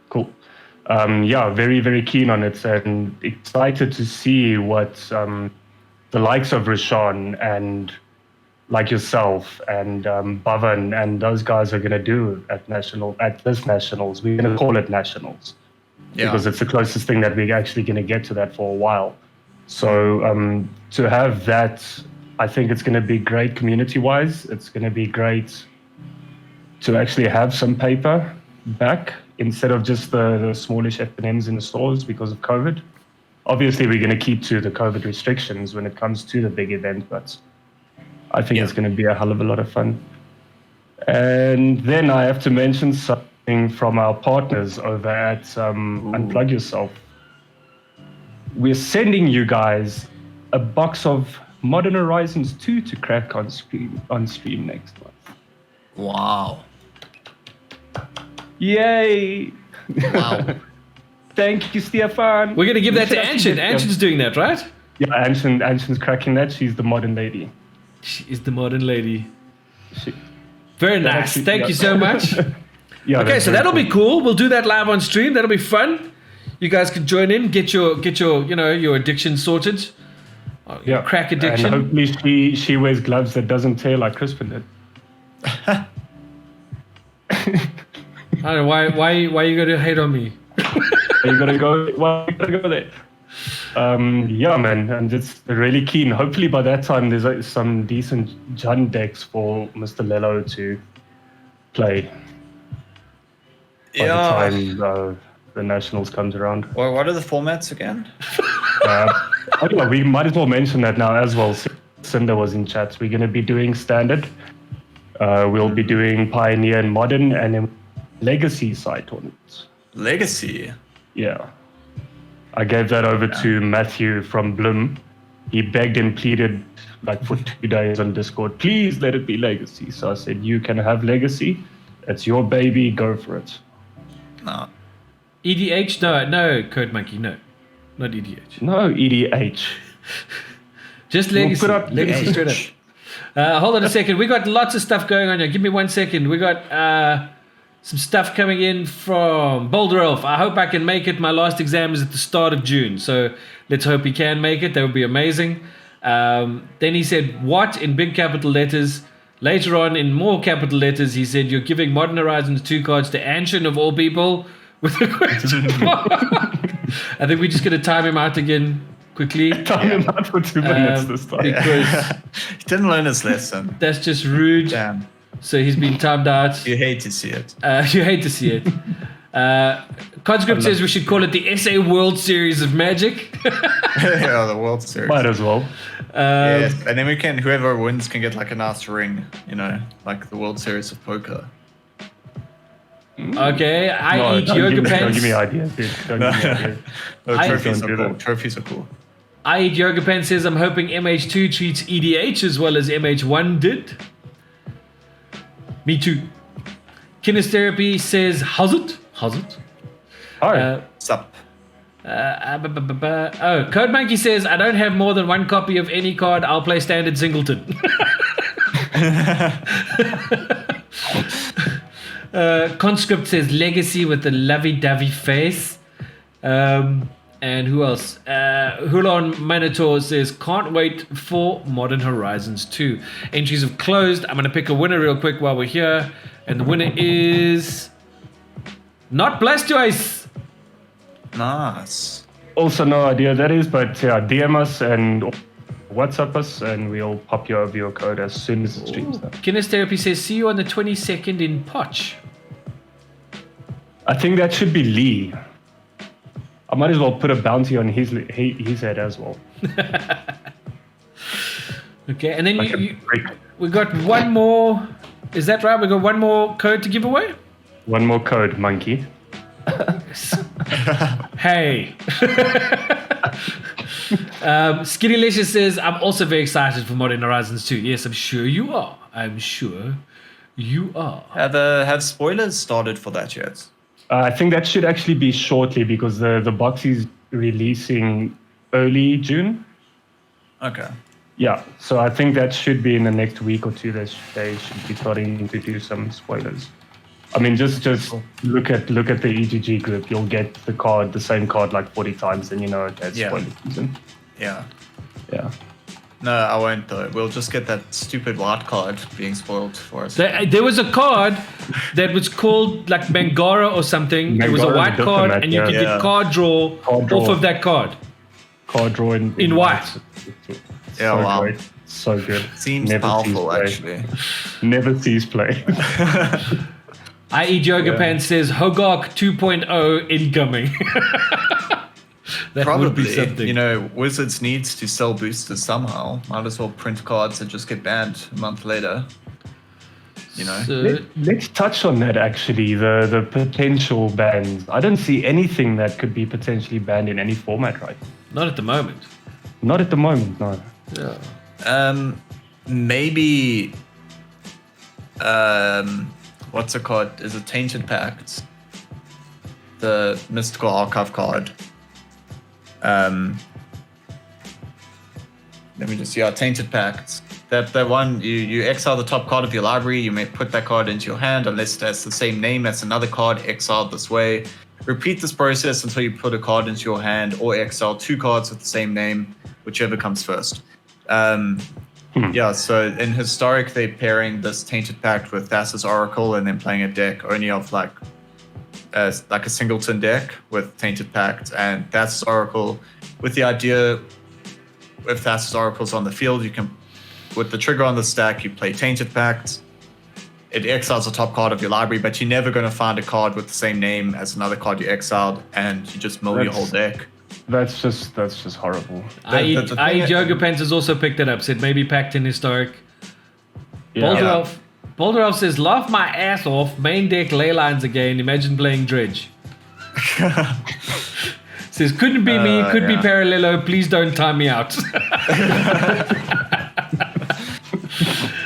Cool. Yeah, very, very keen on it and excited to see what the likes of Rashawn and like yourself and Bhavan and those guys are going to do at this nationals. We're going to call it nationals because it's the closest thing that we're actually going to get to that for a while. So to have that, I think it's going to be great community-wise. It's going to be great to actually have some paper back instead of just the smallish F&Ms in the stores because of COVID. Obviously, we're going to keep to the COVID restrictions when it comes to the big event, but I think it's going to be a hell of a lot of fun. And then I have to mention something from our partners over at Unplug Yourself. We're sending you guys a box of Modern Horizons 2 to crack on stream next month. Wow. Yay! Wow. Thank you, Stefan. We're going to give that to Anshin. Anshin's doing that, right? Yeah, Anshin's cracking that. She's the modern lady. She is the modern lady. She, Very nice. Thank you so much. Yeah. Okay, so that'll be cool. We'll do that live on stream. That'll be fun. You guys can join in, get your your addiction sorted. Yeah. Crack addiction. And hopefully she wears gloves that doesn't tear like Crispin did. I don't know why you going to hate on me. You gotta go. Well, you gotta go there. Yeah, man, I'm just really keen. Hopefully by that time there's some decent Jun decks for Mr. Lello to play. By the time the Nationals comes around. Well, what are the formats again? I don't know, we might as well mention that now as well. Cinder was in chats. We're going to be doing Standard. We'll be doing Pioneer and Modern, and then Legacy side tournaments. Legacy? Yeah. I gave that over to Matthew from Bloom. He begged and pleaded like for 2 days on Discord, please let it be Legacy. So I said, you can have Legacy. It's your baby. Go for it. No. EDH? No, Code Monkey, no. Not EDH. No, EDH. Just Legacy. We'll put up Legacy straight up. Hold on a second. We got lots of stuff going on here. Give me 1 second. We got some stuff coming in from Boulder Elf. I hope I can make it. My last exam is at the start of June. So let's hope he can make it. That would be amazing. Then he said, what? In big capital letters. Later on, in more capital letters, he said, you're giving Modern Horizons 2 cards to Anshin of all people with a question mark. I think we're just going to time him out again quickly. Time him out for 2 minutes this time. Because He didn't learn his lesson. that's just rude. Damn. So he's been timed out. You hate to see it. You hate to see it. Conscript says we should call it the SA World Series of Magic. Yeah, the World Series. Might as well. Yes, and then whoever wins can get like a nice ring, like the World Series of Poker. Okay, I eat don't yoga Don't pants. give me ideas, dude. Don't give me ideas. Trophies don't are do cool. that. Trophies are cool. I eat yoga pants says I'm hoping MH2 treats EDH as well as MH1 did. Me too. Kinestherapy says how's it? Hi. Sup? Code Monkey says I don't have more than 1 copy of any card. I'll play standard singleton. Conscript says Legacy with the lovey-dovey face. And who else? Hulon Minotaur says can't wait for Modern Horizons 2. Entries have closed. I'm going to pick a winner real quick while we're here. And the winner is not Blastoise. Nice. Also, no idea what that is, but yeah, DM us and WhatsApp us, and we'll pop you over your code as soon as it streams done. Kinestherapy says see you on the 22nd in Poch. I think that should be Lee. I might as well put a bounty on his head as well. Okay, and then Like a brick. we got one more. Is that right? We got one more code to give away? One more code, monkey. Hey. Skinnylicious says, I'm also very excited for Modern Horizons 2. Yes, I'm sure you are. Have spoilers started for that yet? I think that should actually be shortly because the box is releasing early June. Okay. Yeah, so I think that should be in the next week or two. They should be starting to do some spoilers. I mean, just look at the EGG group. You'll get the same card like 40 times, and you know that's spoiler season. Yeah. Yeah. No, I won't though. We'll just get that stupid white card being spoiled for us. There was a card that was called like Mangara or something. It was a Mangara white card, and you could get card draw off of that card. Card draw in white. Yeah, so wow. great. So good. Seems powerful, actually. Never sees play. I Eat Yoga Pants says Hogarth 2.0 incoming. That would be Probably. something. Wizards needs to sell boosters somehow. Might as well print cards that just get banned a month later. So, Let's touch on that actually, the potential bans. I don't see anything that could be potentially banned in any format, right? not at the moment. Not at the moment, no. Yeah. Maybe. What's it called? Is it Tainted Pact? The Mystical Archive card. Let me just see. Tainted Pact. That one, you exile the top card of your library. You may put that card into your hand unless it has the same name as another card exiled this way. Repeat this process until you put a card into your hand or exile 2 cards with the same name, whichever comes first. Yeah, so in Historic, they're pairing this Tainted Pact with Thassa's Oracle and then playing a deck only of like a singleton deck with Tainted Pact and Thassa's Oracle, with the idea if Thassa's Oracle's on the field, you can, with the trigger on the stack, you play Tainted Pact. It exiles the top card of your library, but you're never going to find a card with the same name as another card you exiled, and you just mill your whole deck. That's just horrible. EGGPOD has also picked it up. Said maybe Pact in Historic. Yeah. Boulder says, laugh my ass off. Main deck ley lines again. Imagine playing Dredge. Says, couldn't be me. Could be ParaLello. Please don't time me out.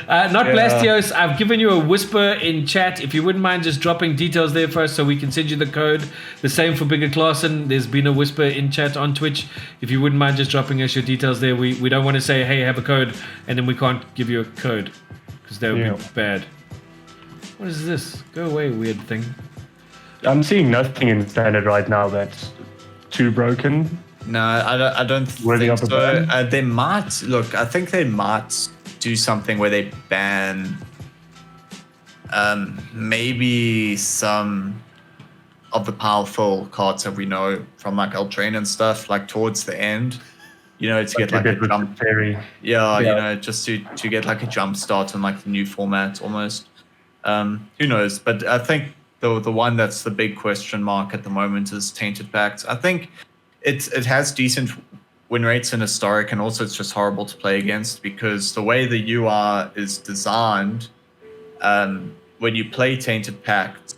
Not Blastios, I've given you a whisper in chat. If you wouldn't mind just dropping details there for us so we can send you the code. The same for Bigger Clausen. There's been a whisper in chat on Twitch. If you wouldn't mind just dropping us your details there. We don't want to say, hey, have a code, and then we can't give you a code because that would be bad. What is this? Go away, weird thing. I'm seeing nothing in standard right now that's too broken. No, I don't think so. They might, look, I think they might do something where they ban maybe some of the powerful cards that we know from like Eldraine and stuff, like towards the end, you know, to get like a jump. You know, just to get like a jump start on like the new format almost. Who knows? But I think the one that's the big question mark at the moment is Tainted Pact. I think it has decent win rates in Historic, and also it's just horrible to play against because the way the UR is designed, when you play Tainted Pact,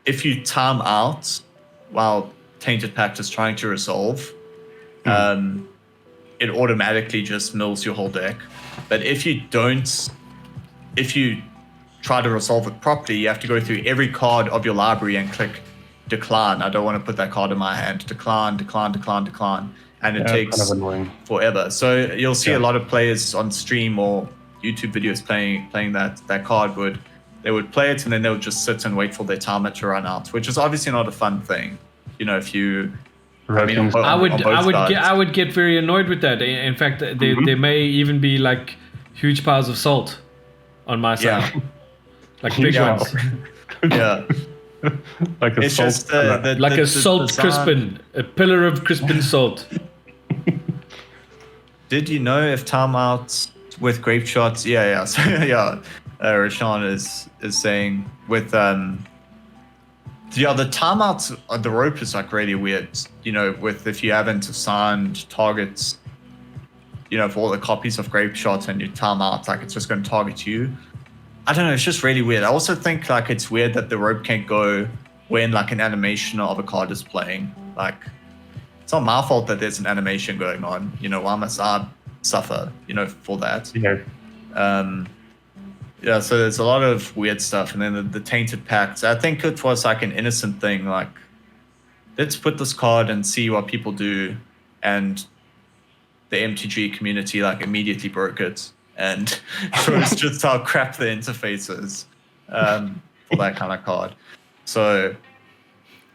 if you time out while Tainted Pact is trying to resolve, it automatically just mills your whole deck. But if you try to resolve it properly, you have to go through every card of your library and click decline. I don't want to put that card in my hand. Decline. And it takes kind of forever. So you'll see a lot of players on stream or YouTube videos playing that card they would play it and then they would just sit and wait for their timer to run out, which is obviously not a fun thing. You know, if you I would get very annoyed with that. In fact, there may even be like huge piles of salt on my side. Like big ones. Like a salt, salt Crispin, a pillar of Crispin salt. Did you know if timeouts with grape shots? So Rashawn is saying with the timeouts, the rope is like really weird. You know, with if you haven't assigned targets, you know, for all the copies of grape shots and you time out, like it's just going to target you. I don't know, it's just really weird. I also think like it's weird that the rope can't go when like an animation of a card is playing. Like, it's not my fault that there's an animation going on. You know, why must I suffer, you know, for that? So there's a lot of weird stuff. And then the Tainted Pact, I think it was like an innocent thing, like, let's put this card and see what people do. And the MTG community like immediately broke it. And shows just how crap the interface is for that kind of card. So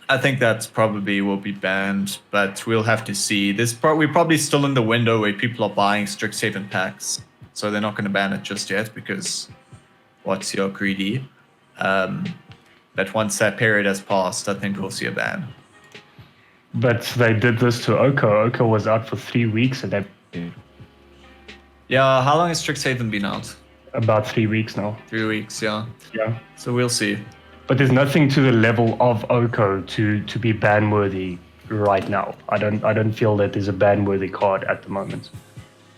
I think that's probably will be banned, but we'll have to see. We're probably still in the window where people are buying Strixhaven packs, so they're not going to ban it just yet because what's your greedy? But once that period has passed, I think we'll see a ban. But they did this to Oko. Oko was out for 3 weeks and that. Yeah, how long has Strixhaven been out? About 3 weeks now. 3 weeks, yeah. Yeah. So we'll see. But there's nothing to the level of Oko to be ban-worthy right now. I don't feel that there's a ban-worthy card at the moment.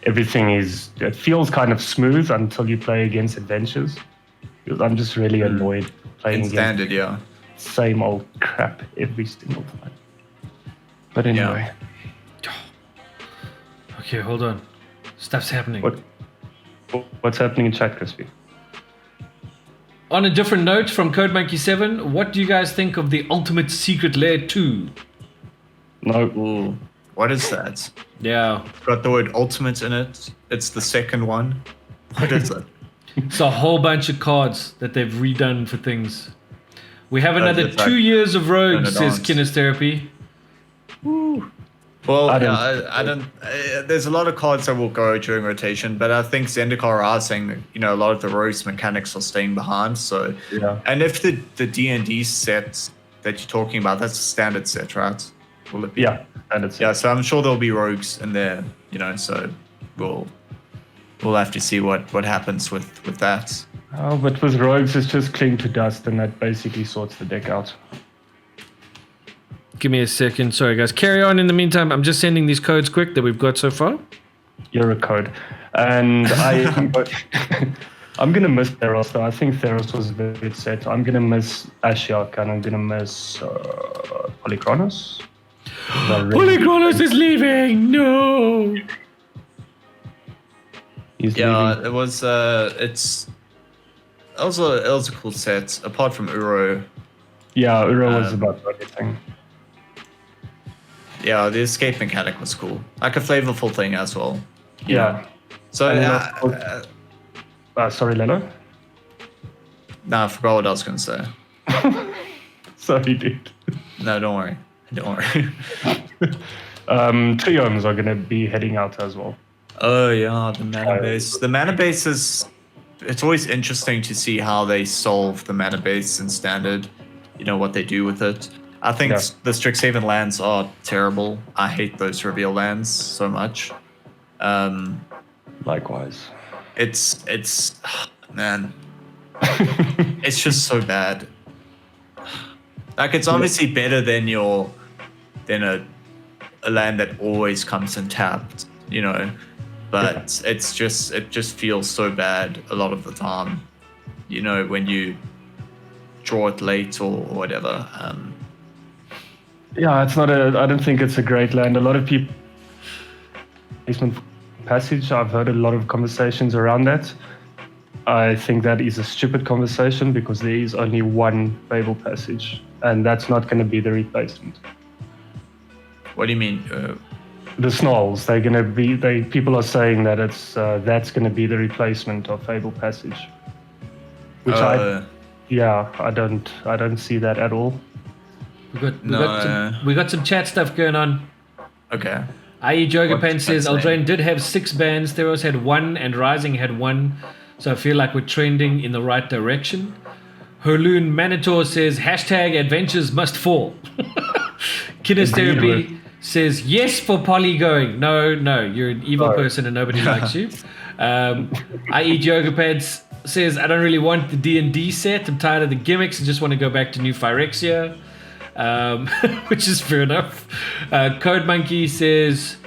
Everything it feels kind of smooth until you play against Adventures. Because I'm just really annoyed playing against standard, same old crap every single time. But anyway. Okay, hold on. Stuff's happening. What's happening in chat, Crispy? On a different note, from CodeMonkey7, what do you guys think of the Ultimate Secret Lair 2? No. Ooh, what is that? Yeah. Got the word ultimate in it. It's the second one. What is it? It's a whole bunch of cards that they've redone for things. We have another it's like 2 years of rogues, says Renaissance. Kinestherapy. Well, I I don't- don't. There's a lot of cards that will go during rotation, but I think Zendikar are saying, a lot of the rogues mechanics are staying behind. So, Yeah. and if the D&D set that you're talking about, that's a standard set, right? Will it be? Yeah, and it's Yeah. So I'm sure there'll be rogues in there. So we'll have to see what happens with that. Oh, but with rogues, it's just cling to dust, and that basically sorts the deck out. Give me a second. Sorry, guys. Carry on in the meantime. I'm just sending these codes quick that we've got so far. You're a code, and I'm gonna miss Theros. Though I think Theros was a very good set. I'm gonna miss Ashiok, and I'm gonna miss Polychronos. Polychronos is leaving. No. He's Yeah, leaving. it was. It was a cool set. Apart from Uro, Yeah, Uro was about everything. yeah, the escape mechanic was cool. Like a flavorful thing as well. Yeah. So, And sorry, Lello. I forgot what I was gonna say. Sorry, dude. No, don't worry. Don't worry. Triomes are gonna be heading out as well. Oh yeah, the mana base. The mana base is. It's always interesting to see how they solve the mana base in standard. What they do with it. I think Yeah. the Strixhaven lands are terrible. I hate those reveal lands so much. Likewise. It's man, it's just so bad. Like it's obviously better than a land that always comes in tapped, but it just feels so bad a lot of the time, when you draw it late or whatever. Yeah, it's not I don't think it's a great land. A lot of people. Basement Passage. I've heard a lot of conversations around that. I think that is a stupid conversation because there is only one Fable Passage, and that's not going to be the replacement. What do you mean? The Snarls, they're going to be. People are saying that that's going to be the replacement of Fable Passage, which I don't see that at all. We got some chat stuff going on. Okay. IE Jogapan What's says that Eldraine saying? did have 6 bans. Theros had 1 and Rising had 1. So I feel like we're trending in the right direction. Herloon Manitor says hashtag adventures must fall. Kinestherapy says yes for Polly going. No, you're an evil person and nobody likes you. IE Jogapads says I don't really want the D&D set. I'm tired of the gimmicks and just want to go back to new Phyrexia. Which is fair enough. Code Monkey says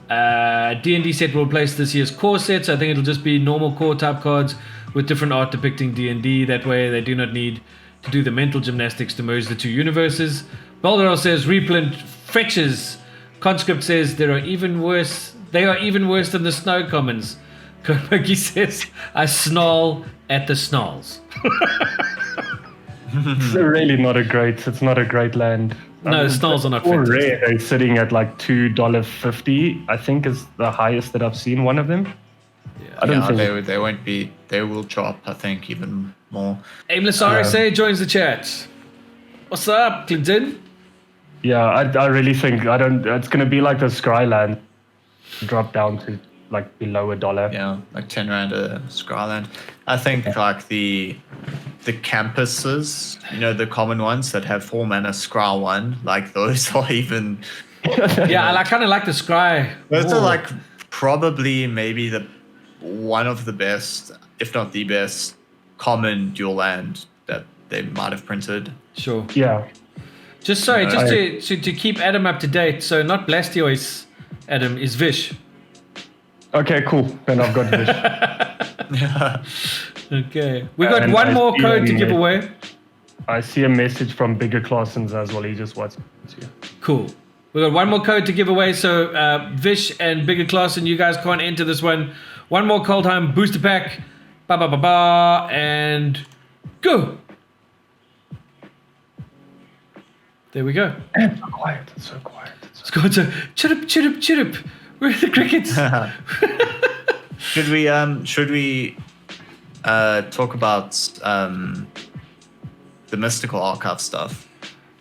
D&D set will replace this year's core set, so I think it'll just be normal core type cards with different art depicting D&D. That way they do not need to do the mental gymnastics to merge the two universes. Balderall says Replint fetches. Conscript says they are even worse than the Snow Commons. Code Monkey says I snarl at the snarls. It's really not a great land. No, Snarls are not For fantastic. rare, they're sitting at like $2.50. I think is the highest that I've seen one of them. I don't think they won't be. They will drop. I think even more. Aimless RSA joins the chat. What's up, Clinton? Yeah, I really think it's gonna be like the Scryland drop down to like below $1. Yeah, like 10 rand a Scryland. I think like the campuses, the common ones that have 4 mana Scry 1, like those are even. Yeah, I kind of like the Scry. Those more. are like probably maybe one of the best, if not the best, common dual land that they might have printed. Sure. Yeah. Just to keep Adam up to date. So not Blastoise, Adam, is Vish. Okay, cool. Then I've got Vish. Okay. We got And one I more see code to him- give away. I see a message from Bigger Classens as well. He just wants to. Cool. We got one more code to give away. So Vish and Bigger Class, and you guys can't enter this one. One more Coldheim booster pack. Ba ba ba ba, and go. There we go. It's so quiet. It's so quiet. It's going to chirrup, chirrup, chirrup. Where are the crickets? Should we talk about the mystical archive stuff?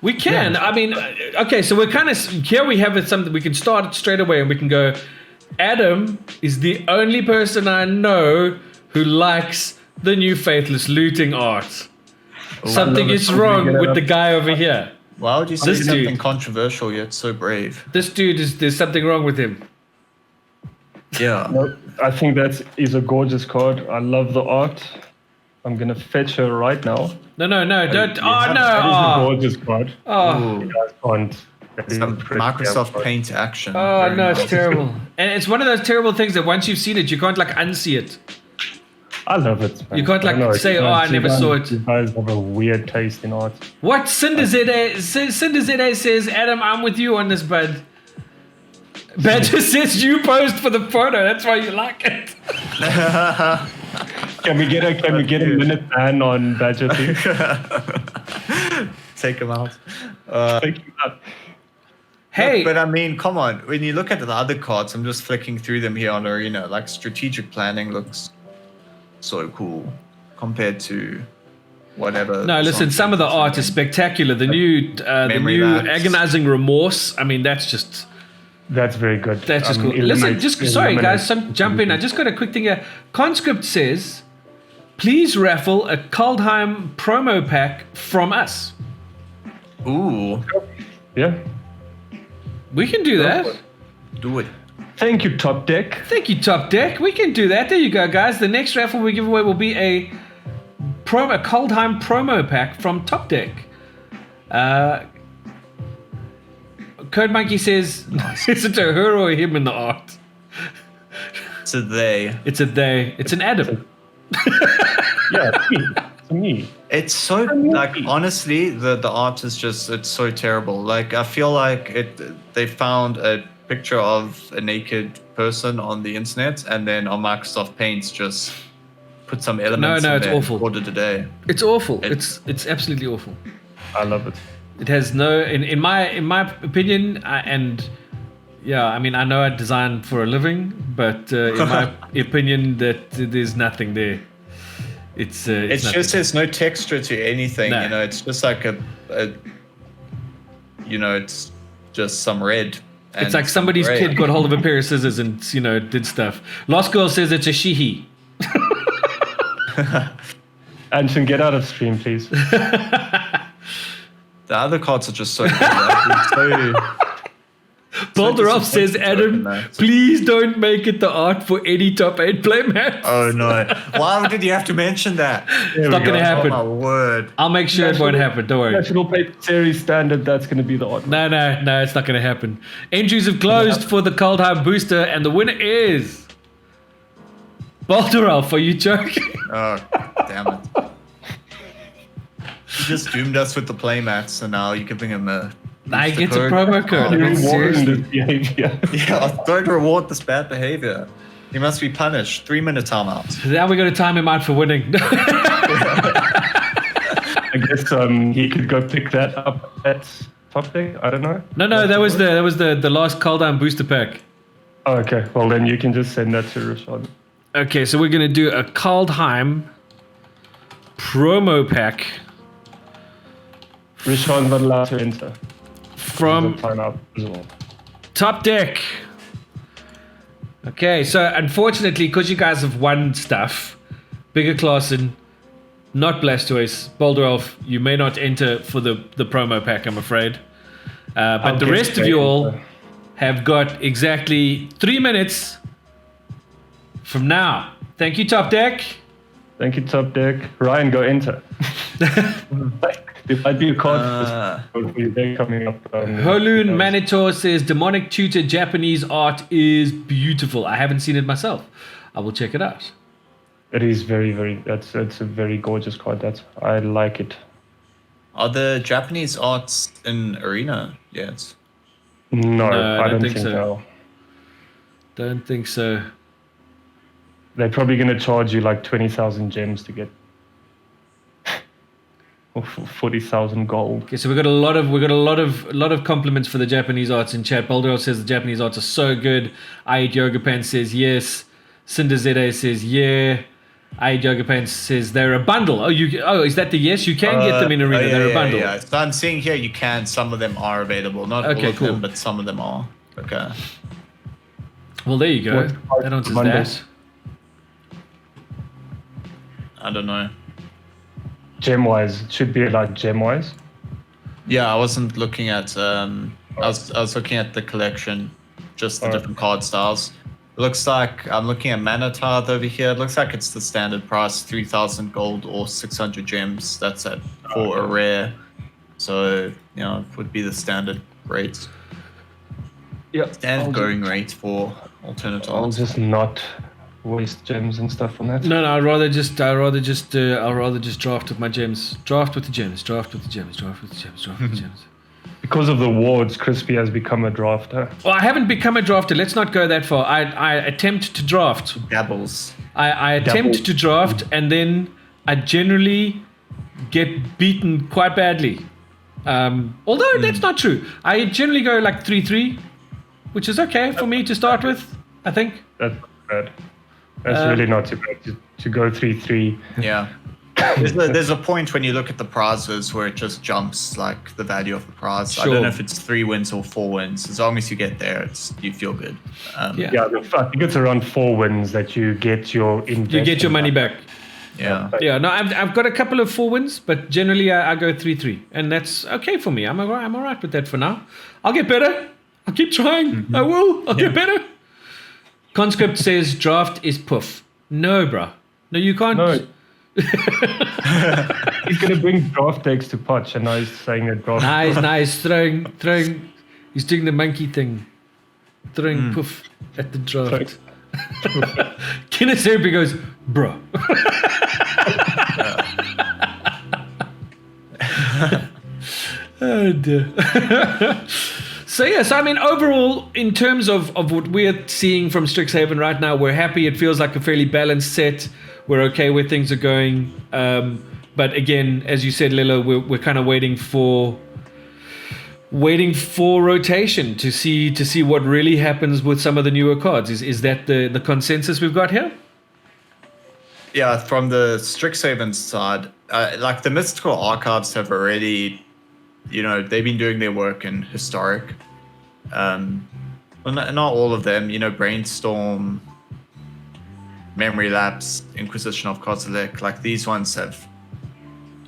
We can. Yeah. I mean, okay, so we're kind of here. We have it something we can start straight away, and we can go. Adam is the only person I know who likes the new Faithless looting art. Something is wrong with the guy over here. Why would you say something controversial yet so brave? This dude there's something wrong with him. Yeah. No, I think that is a gorgeous card. I love the art. I'm gonna fetch her right now. No, don't. Oh no! That is a gorgeous card. Oh, you guys can't. Some Microsoft Paint action. Oh no, it's terrible. And it's one of those terrible things that once you've seen it, you can't like unsee it. I love it. Man. You can't like say, "Oh, I never saw it." You guys have a weird taste in art. What Cinder ZA says, Adam, I'm with you on this, bud. Badger says you posed for the photo. That's why you like it. Can we get a minute ban on Badger, please? Take him out. Take him out. Hey, but I mean, come on. When you look at the other cards, I'm just flicking through them here on Arena. Like strategic planning looks so cool compared to whatever. No, listen. Some of the art is spectacular. The new agonizing remorse. I mean, that's very good. That's just cool. Listen, sorry guys, jump in. I just got a quick thing here. Conscript says, please raffle a Coldheim promo pack from us. Ooh. Yeah. We can do that. Do it. Thank you, Top Deck. We can do that. There you go, guys. The next raffle we give away will be a Coldheim promo pack from Top Deck. Code Monkey says, is it a her or him in the art? It's a they. It's a they. It's an Adam. Yeah, it's me. It's so, like, honestly, the art is just, it's so terrible. Like, I feel like they found a picture of a naked person on the internet, and then on Microsoft Paint just put some elements in it's there awful. And called it a day. It's awful. It's absolutely awful. I love it. It has no, in my opinion, and yeah, I mean, I know I design for a living, but in my opinion, that there's nothing there. It's just there's no texture to anything. No. You know, it's just like it's just some red. It's like somebody's kid got hold of a pair of scissors and did stuff. Lost Girl says it's a she-he. Anshin, get out of stream, please. The other cards are just so good. Balderov says, Adam, please don't make it the art for any top 8 playmat. Oh no. Why did you have to mention that? It's not going to happen. Oh my word. I'll make sure it won't happen. Don't worry. National Paper Series standard, that's going to be the art. No, it's not going to happen. Entries have closed for the Coldheim booster, and the winner is Balderov. Are you joking? Oh, damn it. You just doomed us with the playmats, and now you're giving him a... I get a promo code. Rewarding this behavior. Yeah, don't reward this bad behavior. He must be punished. 3-minute timeout. Now we got to time him out for winning. I guess he could go pick that up at Top Deck. I don't know. No, that was the last Coldheim booster pack. Oh, okay. Well, then you can just send that to Rashad. Okay, so we're gonna do a Coldheim promo pack. Rashad's not allowed to enter. From Top Deck. Okay, so unfortunately, because you guys have won stuff, Bigger Clausen, not Blastoise, Balderov, you may not enter for the promo pack, I'm afraid. But the rest of you all have got exactly 3 minutes from now. Thank you, Top Deck. Thank you, Top Deck. Ryan, go enter. If I do a card they're coming up. Holun Manitor says Demonic Tutor Japanese art is beautiful. I haven't seen it myself. I will check it out. It is very, very. It's a very gorgeous card. I like it. Are the Japanese arts in Arena yet? No, No, I don't think so. Don't think so. They're probably going to charge you like 20,000 gems to get, or 40,000 gold. Okay, so we got a lot of compliments for the Japanese arts in chat. Baldur says the Japanese arts are so good. I Eat Yoga Pants says yes. Cinder Zede says yeah. I Eat Yoga Pants says they're a bundle. Oh, is that the yes? You can get them in Arena. They're a bundle. Yeah. So I'm seeing here you can. Some of them are available. Not all of them, but some of them are. Okay. Well, there you go. That answers that. I don't know. Gem-wise, it should be like gem-wise. Yeah, I wasn't looking at. I was looking at the collection, just the different card styles. It looks like I'm looking at Mana Tithe over here. It looks like it's the standard price, 3,000 gold or 600 gems. That's it for a rare. So it would be the standard rate. Yeah. Standard going rate for alternate I'll arts. just not waste gems and stuff on that. No, I'd rather just draft with my gems. Draft with the gems. Draft with the gems. Draft with the gems. Draft with the gems. Because of the wards, Crispy has become a drafter. Well, I haven't become a drafter. Let's not go that far. I attempt to draft. Dabbles. I attempt to draft, and then I generally get beaten quite badly. Although that's not true. I generally go like 3-3, which is okay for me to start with, I think. That's not bad. That's really not too bad to go 3-3. Yeah. There's a point when you look at the prizes where it just jumps like the value of the prize. Sure. I don't know if it's 3 wins or 4 wins. As long as you get there, you feel good. Yeah, I think it's around 4 wins that you get your investment. You get your money back. Yeah. Yeah. No, I've got a couple of 4 wins, but generally I go 3-3, and that's okay for me. I'm all right with that for now. I'll get better. I'll keep trying. I will. I'll get better. Conscript says draft is puff. No, bruh. No, you can't. No. He's going to bring draft decks to Potch, and now he's saying that draft. Nice. Throwing. He's doing the monkey thing. Throwing puff at the draft. Kenneth Serpi goes, bruh. Oh dear. So yes, I mean overall, in terms of what we're seeing from Strixhaven right now, we're happy. It feels like a fairly balanced set. We're okay where things are going. But again, as you said, Lello, we're kind of waiting for rotation to see what really happens with some of the newer cards. Is that the consensus we've got here? Yeah, from the Strixhaven side, like the Mystical Archives have already, they've been doing their work in Historic. Well, not all of them, Brainstorm, Memory Lapse, Inquisition of Kozilek, like these ones have,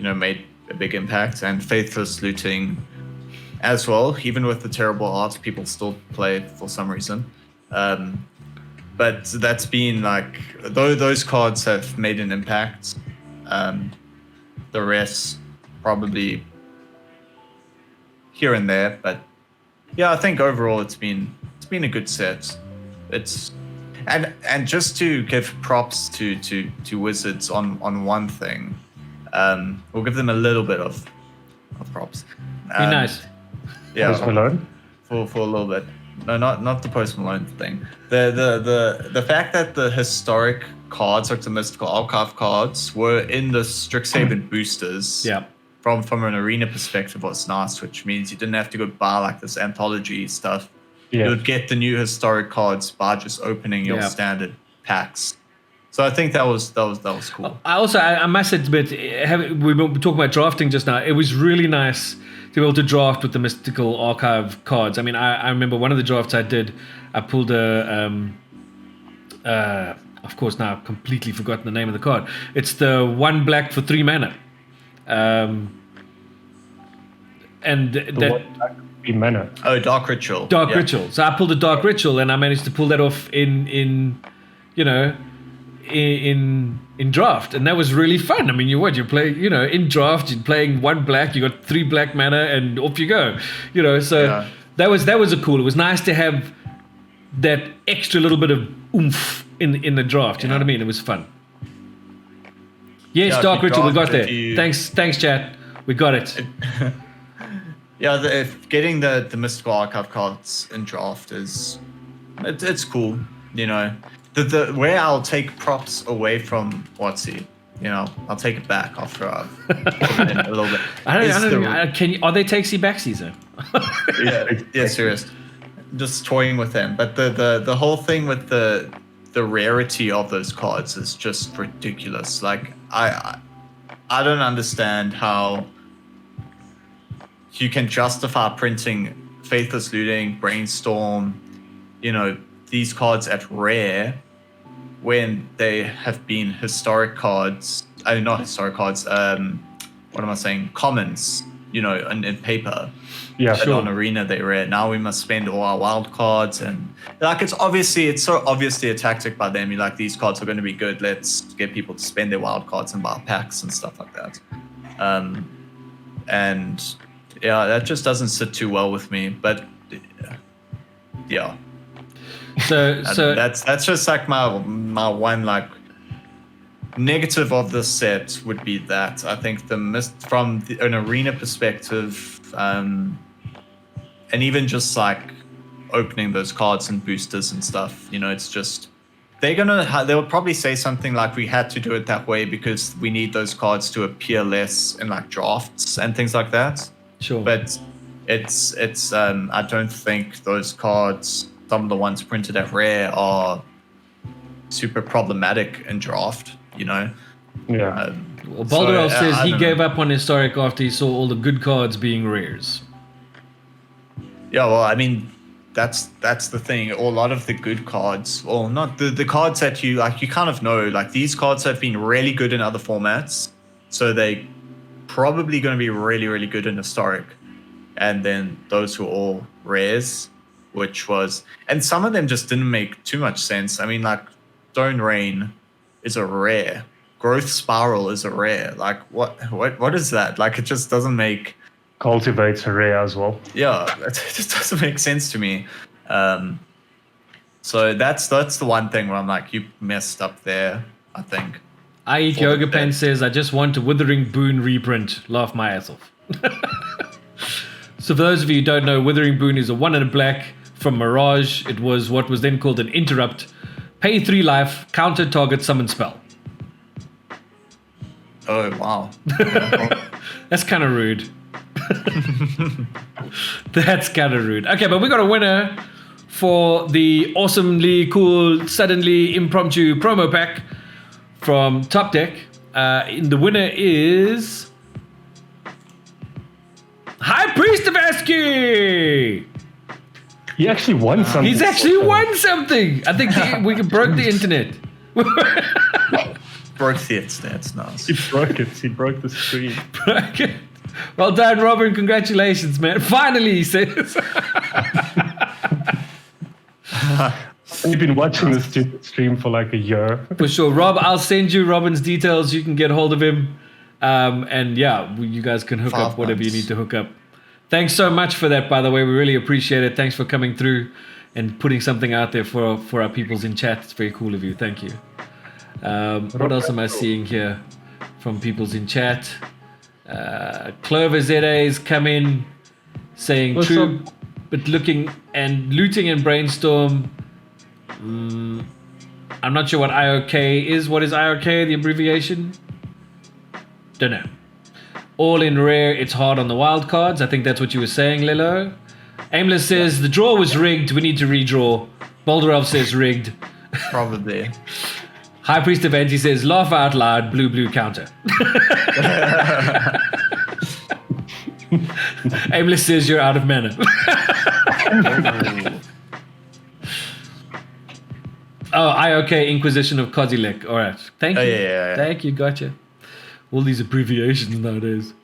made a big impact. And Faithless Looting as well, even with the terrible art, people still play it for some reason. But that's been like, those cards have made an impact. The rest probably here and there, but yeah, I think overall it's been a good set. It's and just to give props to Wizards on one thing, we'll give them a little bit of props. Be nice. Yeah, Post Malone? for a little bit. No, not the Post Malone thing. The fact that the historic cards, like the Mystical Archive cards, were in the Strixhaven boosters. Yeah. From an arena perspective was nice, which means you didn't have to go buy like this anthology stuff. Yeah. You would get the new historic cards by just opening your standard packs. So I think that was cool. I must admit, we were talking about drafting just now. It was really nice to be able to draft with the Mystical Archive cards. I mean, I remember one of the drafts I did, I pulled of course now I've completely forgotten the name of the card. It's the 1 black for 3 mana. And that mana. Oh, Dark Ritual. Ritual. So I pulled a Dark Ritual, and I managed to pull that off in draft, and that was really fun. I mean, you play, in draft, you're playing 1 black, you got 3 black mana, and off you go. So that was a cool. It was nice to have that extra little bit of oomph in the draft. You know what I mean? It was fun. Yes, Dark Ritual, we got there. Thanks, chat. We got it. Yeah, if getting the mystical archive cards in draft it's cool, you know. The where I'll take props away from WotC, you know, I'll take it back after I've given it a little bit. Are they takesy backsies though? Yeah, serious. Just toying with them, but the whole thing with the rarity of those cards is just ridiculous. Like I don't understand how you can justify printing Faithless Looting, Brainstorm, you know, these cards at rare when they have been historic cards. Not historic cards. What am I saying? Commons. You know, in paper. Yeah, but on Arena they rare. Now we must spend all our wild cards, and like it's so obviously a tactic by them. You're like, these cards are going to be good. Let's get people to spend their wild cards and buy packs and stuff like that. And yeah, that just doesn't sit too well with me. But yeah. So that's just like my one like negative of this set would be that I think from an arena perspective, and even just like opening those cards and boosters and stuff, you know, it's just they'll probably say something like, we had to do it that way because we need those cards to appear less in like drafts and things like that. Sure. But it's I don't think those cards, some of the ones printed at rare, are super problematic in draft, you know. Yeah. Well, Balderelf says he gave up on historic after he saw all the good cards being rares. Yeah, well, I mean, that's the thing. A lot of the good cards, or not the cards that you like, you kind of know, like these cards have been really good in other formats, so they probably going to be really, really good in historic. And then those were all rares, and some of them just didn't make too much sense. I mean, like Stone Rain is a rare. Growth Spiral is a rare. Like what is that? Like it just doesn't make. Cultivates a rare as well. Yeah, it just doesn't make sense to me. So that's the one thing where I'm like, you messed up there, I think. I Eat Yoga Pen says, I just want a Withering Boon reprint. Laugh my ass off. So for those of you who don't know, Withering Boon is a 1 and a black from Mirage. It was what was then called an interrupt. Pay 3 life, counter target summon spell. Oh, wow. That's kind of rude. That's kind of rude. Okay, but we got a winner for the awesomely cool, suddenly impromptu promo pack from Top Deck. The winner is High Priest of Eski. He actually won something. He's actually won something. I think we broke the internet. Broke the internet, nice. He broke it. He broke the screen. Broke it. Well done, Robin. Congratulations, man. Finally, he says. We've been watching this stupid stream for like a year. For sure. Rob, I'll send you Robin's details. You can get hold of him. And yeah, you guys can hook up whatever you need to hook up. Thanks so much for that, by the way. We really appreciate it. Thanks for coming through and putting something out there for our peoples in chat. It's very cool of you. Thank you. What else am I seeing here from peoples in chat? Clover ZA's come in saying What's true, up? but looking and looting and brainstorm. I'm not sure what IOK is. What is IOK, the abbreviation? Don't know. All in rare, it's hard on the wild cards. I think that's what you were saying, Lello. Aimless says the draw was rigged. We need to redraw. Balderelf says rigged. Probably. High Priest of Anti says laugh out loud. Blue counter. Aimless says you're out of mana. Oh, IOK Inquisition of Kozilek. All right. Thank you. Yeah. Thank you. Gotcha. All these abbreviations nowadays.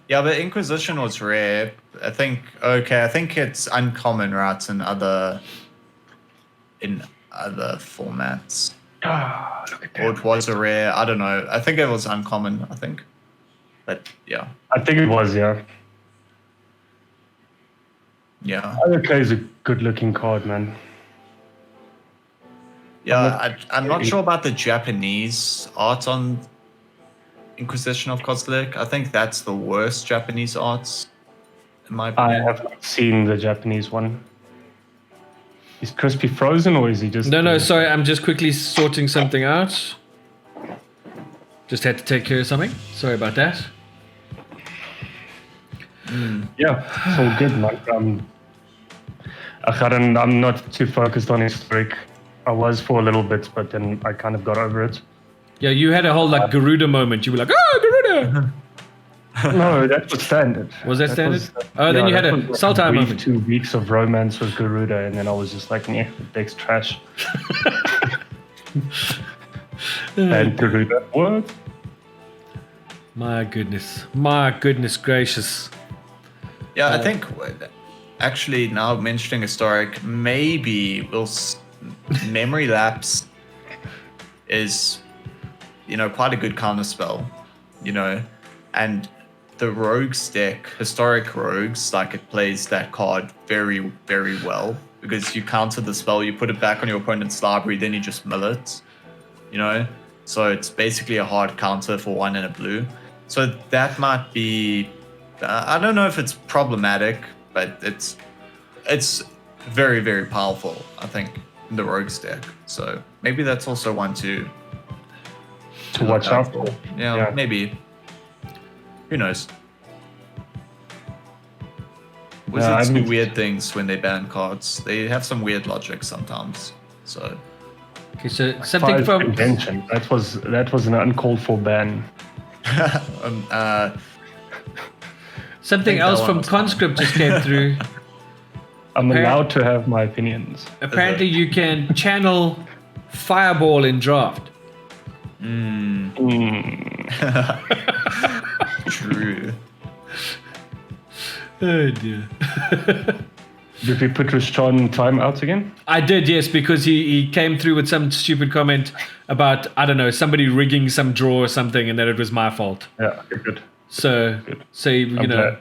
Yeah, but Inquisition was rare. I think it's uncommon, right, in other formats. Look at Or that. it was a rare. I don't know. I think it was uncommon, I think. But yeah. I think it was, yeah. Yeah. IOK is a good looking card, man. Yeah, I'm not sure about the Japanese art on Inquisition of Kozilek. I think that's the worst Japanese arts in my I opinion. have not seen the Japanese one. Is Crispy frozen or is he just... No, sorry, I'm just quickly sorting something out. Just had to take care of something. Sorry about that. Yeah, it's all good. Like, I'm not too focused on historic. I was for a little bit, but then I kind of got over it. Yeah, you had a whole like Garuda moment. You were like, oh, Garuda! No, that was standard. Was that standard? Then you had a Sultai brief moment. 2 weeks of romance with Garuda, and then I was just like, yeah, the deck's trash. And Garuda, what? My goodness gracious. Yeah, I think actually now mentioning historic, maybe memory lapse is, quite a good counter spell, and the rogues deck, historic rogues, like it plays that card very, very well because you counter the spell, you put it back on your opponent's library, then you just mill it, so it's basically a hard counter for 1 and a blue. So that might be, I don't know if it's problematic, but it's very, very powerful, I think, in the rogues deck. So maybe that's also one to watch out for. Yeah, maybe. Who knows? Wizards do weird things when they ban cards. They have some weird logic sometimes. So Okay, so something from convention. That was an uncalled for ban. something else from Conscript just came through. I'm allowed to have my opinions. Apparently, you can channel Fireball in draft. True. Oh dear. Did we put Rishon timeouts again? I did, yes, because he came through with some stupid comment about, I don't know, somebody rigging some draw or something, and that it was my fault. Yeah, okay, good. So, Good. you know.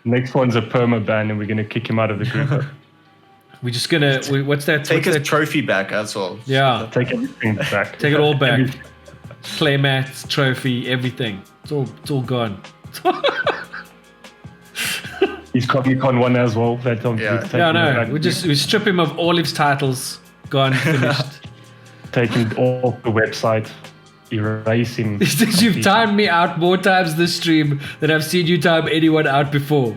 Next one's a perma ban, and we're gonna kick him out of the group. We're just gonna, what's that? Take what's his trophy back as well. Yeah, Take everything back. take it all back. Playmats, trophy, everything. It's all gone. He's Comic-Con one as well. Yeah, no, we strip him of all his titles. Gone, finished. Take him off the website. Erase him. He says you've timed me out more times this stream than I've seen you time anyone out before.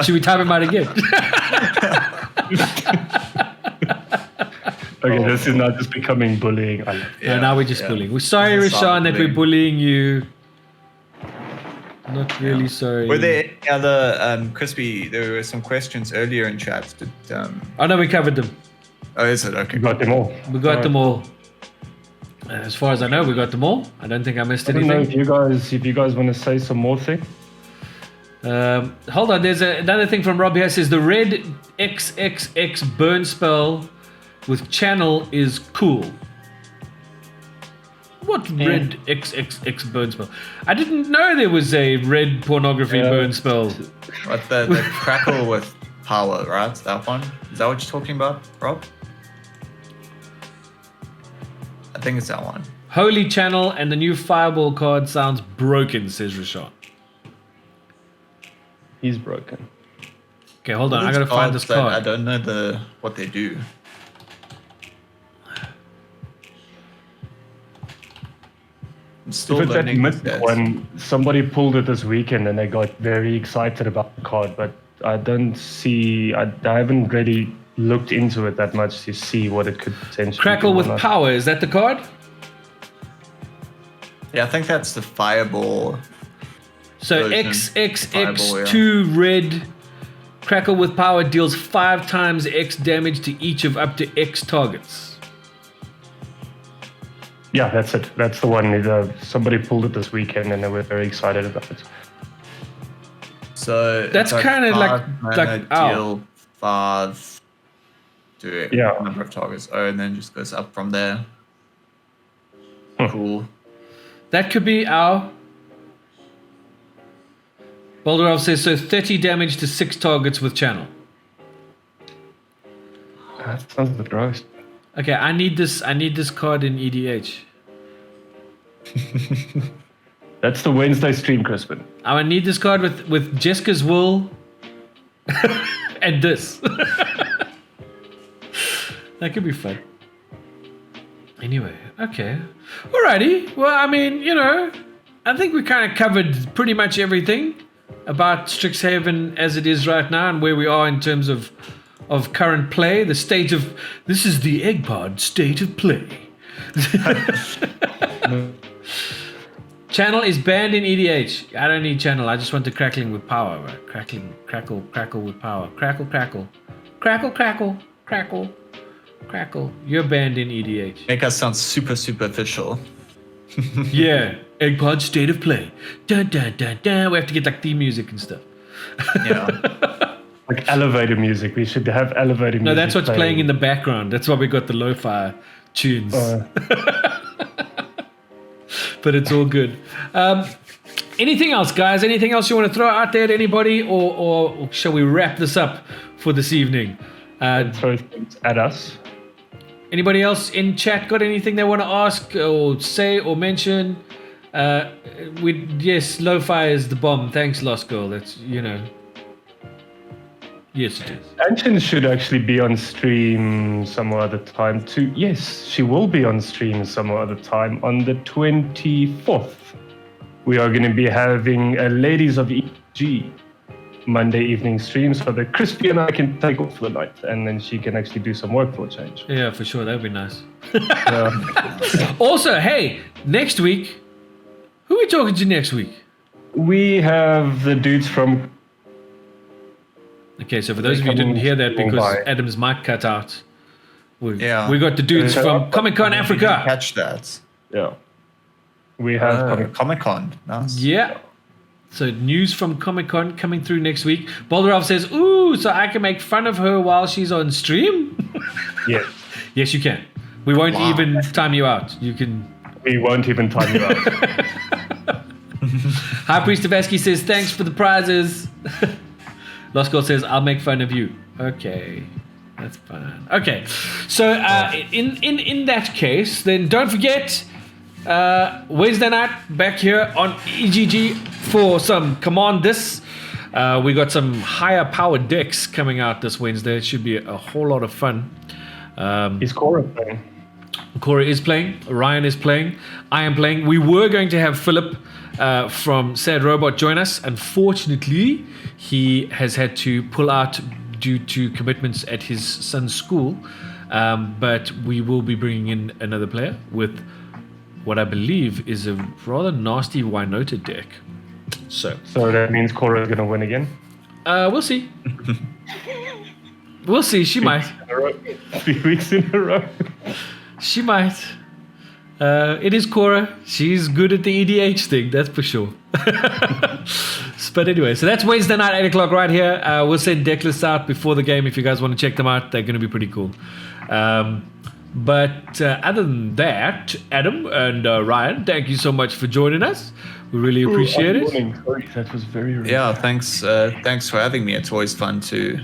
Should we time him out again? Okay, this is not just becoming bullying. No, now we're just bullying. We're sorry, Rashawn, that we're bullying you. Not really sorry. Were there any other Crispy? There were some questions earlier in chat. Oh no, we covered them. Oh, is it? Okay. We got them all. We got them all. As far as I know, we got them all. I don't think I missed I don't know anything. if you guys want to say some more thing. Hold on, there's another thing from Rob here. Says the red XXX burn spell with channel is cool. What red XXX burn spell? I didn't know there was a red pornography burn spell. What the crackle with power, right? That one? Is that what you're talking about, Rob? I think it's that one. Holy channel and the new fireball card sounds broken, says Rashawn. He's broken. Okay, hold on. I gotta find this card. I don't know what they do. I'm still If it's that learning Mythic this. one, somebody pulled it this weekend and they got very excited about the card, but I don't see. I haven't really looked into it that much to see what it could potentially Crackle do or with not. power. Is that the card? Yeah, I think that's the fireball. So Version. XXX2 red crackle with power deals 5 times X damage to each of up to X targets. Yeah, that's it. That's the one. Somebody pulled it this weekend and they were very excited about it. So That's it's kinda like- 5 mana, like- ow. deal 5 to Yeah. a number of targets. Oh, and then just goes up from there. Cool. That could be our. Boulderov says so 30 damage to 6 targets with channel. That sounds a bit gross. Okay, I need this card in EDH. That's the Wednesday stream, Crispin. I would need this card with Jessica's wool and this. That could be fun. Anyway, okay. Alrighty. Well, I mean, I think we kind of covered pretty much everything about Strixhaven as it is right now and where we are in terms of current play. The state of... This is the EGGPOD state of play. Channel is banned in EDH. I don't need channel. I just want the crackling with power. Right? Crackling, crackle, crackle with power. Crackle, crackle. Crackle, crackle, crackle, crackle. You're banned in EDH. Make us sound super superficial. Yeah. EGGPOD state of play. Dun, dun, dun, dun. We have to get like theme music and stuff. Yeah. Like elevator music. We should have elevator music. No, that's what's playing in the background. That's why we got the lo-fi tunes. But it's all good. Anything else, guys? Anything else you want to throw out there to anybody? Or shall we wrap this up for this evening? Throw things at us. Anybody else in chat got anything they want to ask or say or mention? Yes, lo-fi is the bomb. Thanks, Lost Girl. That's, Yes, it is. Anchin should actually be on stream some other time too. Yes, she will be on stream some other time on the 24th. We are going to be having a Ladies of EG Monday evening stream so that Crispy and I can take off for the night and then she can actually do some work for a change. Yeah, for sure. That would be nice. Also, hey, next week, who are we talking to next week? We have the dudes from... Okay, so for those of you who didn't hear that because Adam's mic cut out, we got the dudes from Comic-Con Africa. Catch that. Yeah. We have Comic-Con. Nice. Yeah. So news from Comic-Con coming through next week. Boldarov says, ooh, so I can make fun of her while she's on stream? Yes. Yes, you can. We won't even time you out. You can... We won't even time you out. High Priest Tavaski says, thanks for the prizes. Lost Girl says, I'll make fun of you. Okay. That's fine. Okay. So in that case, then don't forget, Wednesday night back here on EGG for some Command This. We got some higher powered decks coming out this Wednesday. It should be a whole lot of fun. Is Cora playing? Cora is playing. Ryan is playing. I am playing. We were going to have Philip from Sad Robot join us. Unfortunately, he has had to pull out due to commitments at his son's school. But we will be bringing in another player with what I believe is a rather nasty Wynota deck. So that means Cora is going to win again? We'll see. We'll see. She might. 3 weeks in a row. She might. It is Cora. She's good at the EDH thing, that's for sure. But anyway, so that's Wednesday night, 8 o'clock right here. We'll send deck lists out before the game if you guys want to check them out. They're going to be pretty cool. But other than that, Adam and Ryan, thank you so much for joining us. We really appreciate it. Sorry, that was very rude. Yeah, thanks for having me. It's always fun to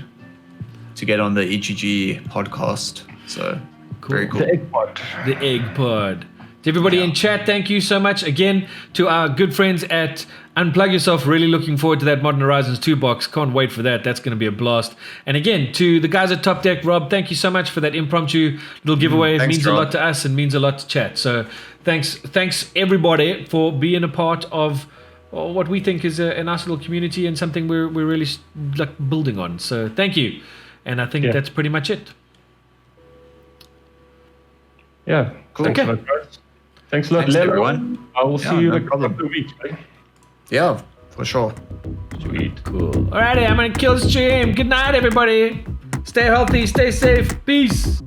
get on the EGG podcast. So Cool. very cool. The EGGPOD. The EGGPOD. To everybody in chat, thank you so much again to our good friends at Unplug Yourself. Really looking forward to that Modern Horizons 2 box. Can't wait for that. That's going to be a blast. And again, to the guys at Top Deck, Rob, thank you so much for that impromptu little giveaway. It means a lot to us and means a lot to chat. So thanks everybody for being a part of what we think is a nice little community and something we're really building on. So thank you. And I think that's pretty much it. Yeah. Cool. Thanks a lot, guys. Thanks a lot, Lello. Everyone. I will see you in a problem. couple of weeks. Eh? Yeah, for sure. Sweet. Cool. Alrighty, I'm going to kill the stream. Good night, everybody. Stay healthy, stay safe. Peace.